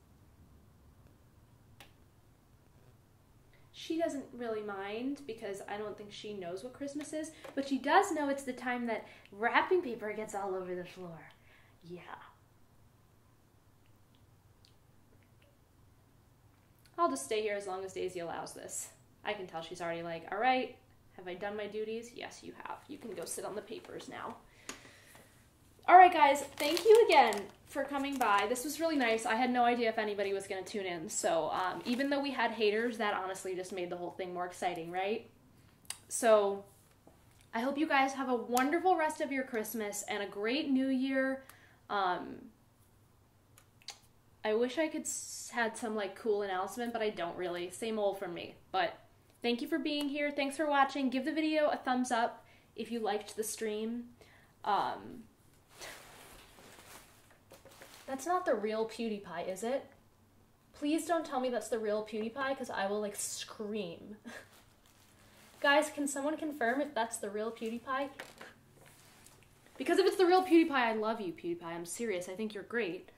She doesn't really mind, because I don't think she knows what Christmas is, but she does know it's the time that wrapping paper gets all over the floor. Yeah. I'll just stay here as long as Daisy allows this. I can tell she's already like, all right, have I done my duties? Yes, you have. You can go sit on the papers now. All right, guys, thank you again for coming by. This was really nice. I had no idea if anybody was going to tune in, so even though we had haters, that honestly just made the whole thing more exciting, right? So I hope you guys have a wonderful rest of your Christmas and a great New Year. I wish I could had some like cool announcement, but I don't really. Same old from me. But thank you for being here. Thanks for watching. Give the video a thumbs up if you liked the stream. That's not the real PewDiePie, is it? Please don't tell me that's the real PewDiePie, because I will like scream. Guys, can someone confirm if that's the real PewDiePie? Because if it's the real PewDiePie, I love you, PewDiePie. I'm serious. I think you're great.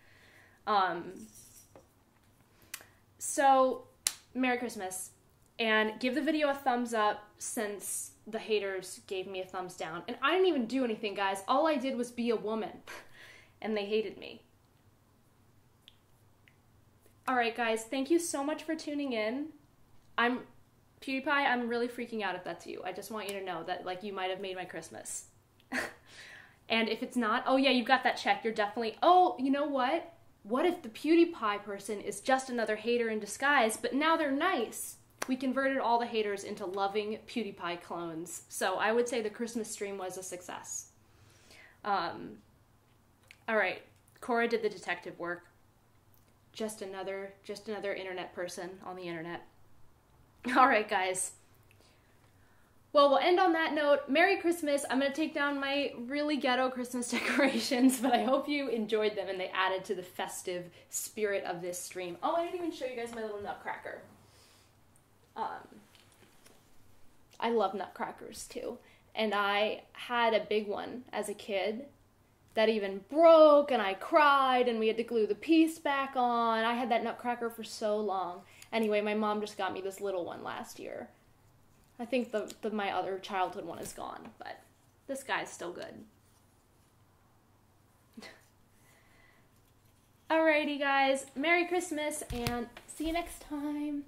So, Merry Christmas, and give the video a thumbs up since the haters gave me a thumbs down. And I didn't even do anything, guys. All I did was be a woman, and they hated me. All right, guys, thank you so much for tuning in. PewDiePie, I'm really freaking out if that's you. I just want you to know that, like, you might have made my Christmas. And if it's not, oh yeah, you got that check. You're definitely, oh, you know what? What if the PewDiePie person is just another hater in disguise, but now they're nice? We converted all the haters into loving PewDiePie clones. So I would say the Christmas stream was a success. All right, Cora did the detective work. Just another internet person on the internet. All right, guys. Well, we'll end on that note. Merry Christmas. I'm going to take down my really ghetto Christmas decorations, but I hope you enjoyed them and they added to the festive spirit of this stream. Oh, I didn't even show you guys my little nutcracker. I love nutcrackers too. And I had a big one as a kid that even broke, and I cried, and we had to glue the piece back on. I had that nutcracker for so long. Anyway, my mom just got me this little one last year. I think my other childhood one is gone, but this guy's still good. Alrighty, guys. Merry Christmas, and see you next time.